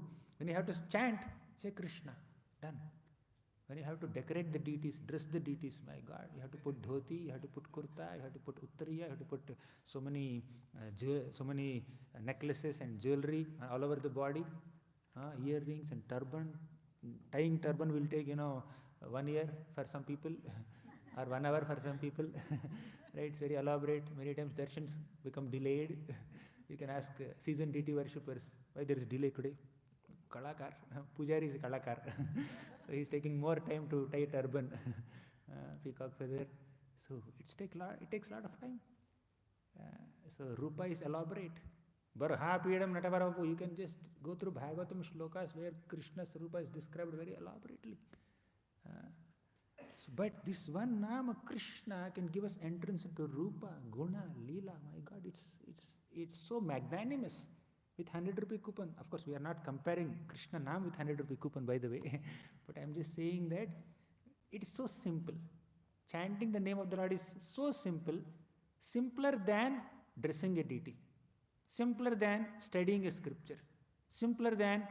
chant, say Krishna, done. When you have to decorate the deities, dress the deities, my God, you have to put dhoti, you have to put kurta, you have to put uttariya, you have to put so many necklaces and jewelry all over the body, earrings and turban. Tying turban will take 1 year for some people or 1 hour for some people. Right? It's very elaborate. Many times darshans become delayed. You can ask seasoned deity worshippers why there is delay today. Kalakar, Pujari is a Kalakar. So he is taking more time to tie turban, peacock feather. So it takes a lot of time. So Rupa is elaborate. Barhapidam Natavarapu, you can just go through Bhagavatam shlokas where Krishna's Rupa is described very elaborately. But this one Nama Krishna can give us entrance into Rupa, Guna, Leela. My God, it's so magnanimous. With 100 rupee coupon, of course we are not comparing Krishna Naam with 100 rupee coupon, by the way, but I am just saying that it is so simple. Chanting the name of the Lord is so simple, simpler than dressing a deity, simpler than studying a scripture, simpler than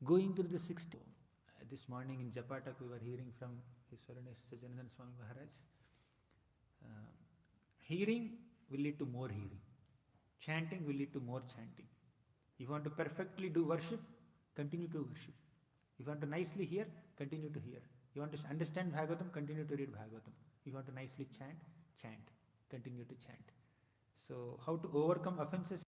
going through the 60. This morning in Japatak we were hearing from His Holiness Sacinandana Swami Maharaj. Hearing will lead to more hearing. Chanting will lead to more chanting. If you want to perfectly do worship, continue to worship. If you want to nicely hear, continue to hear. You want to understand Bhagavatam, continue to read Bhagavatam. If you want to nicely chant, chant. Continue to chant. So how to overcome offenses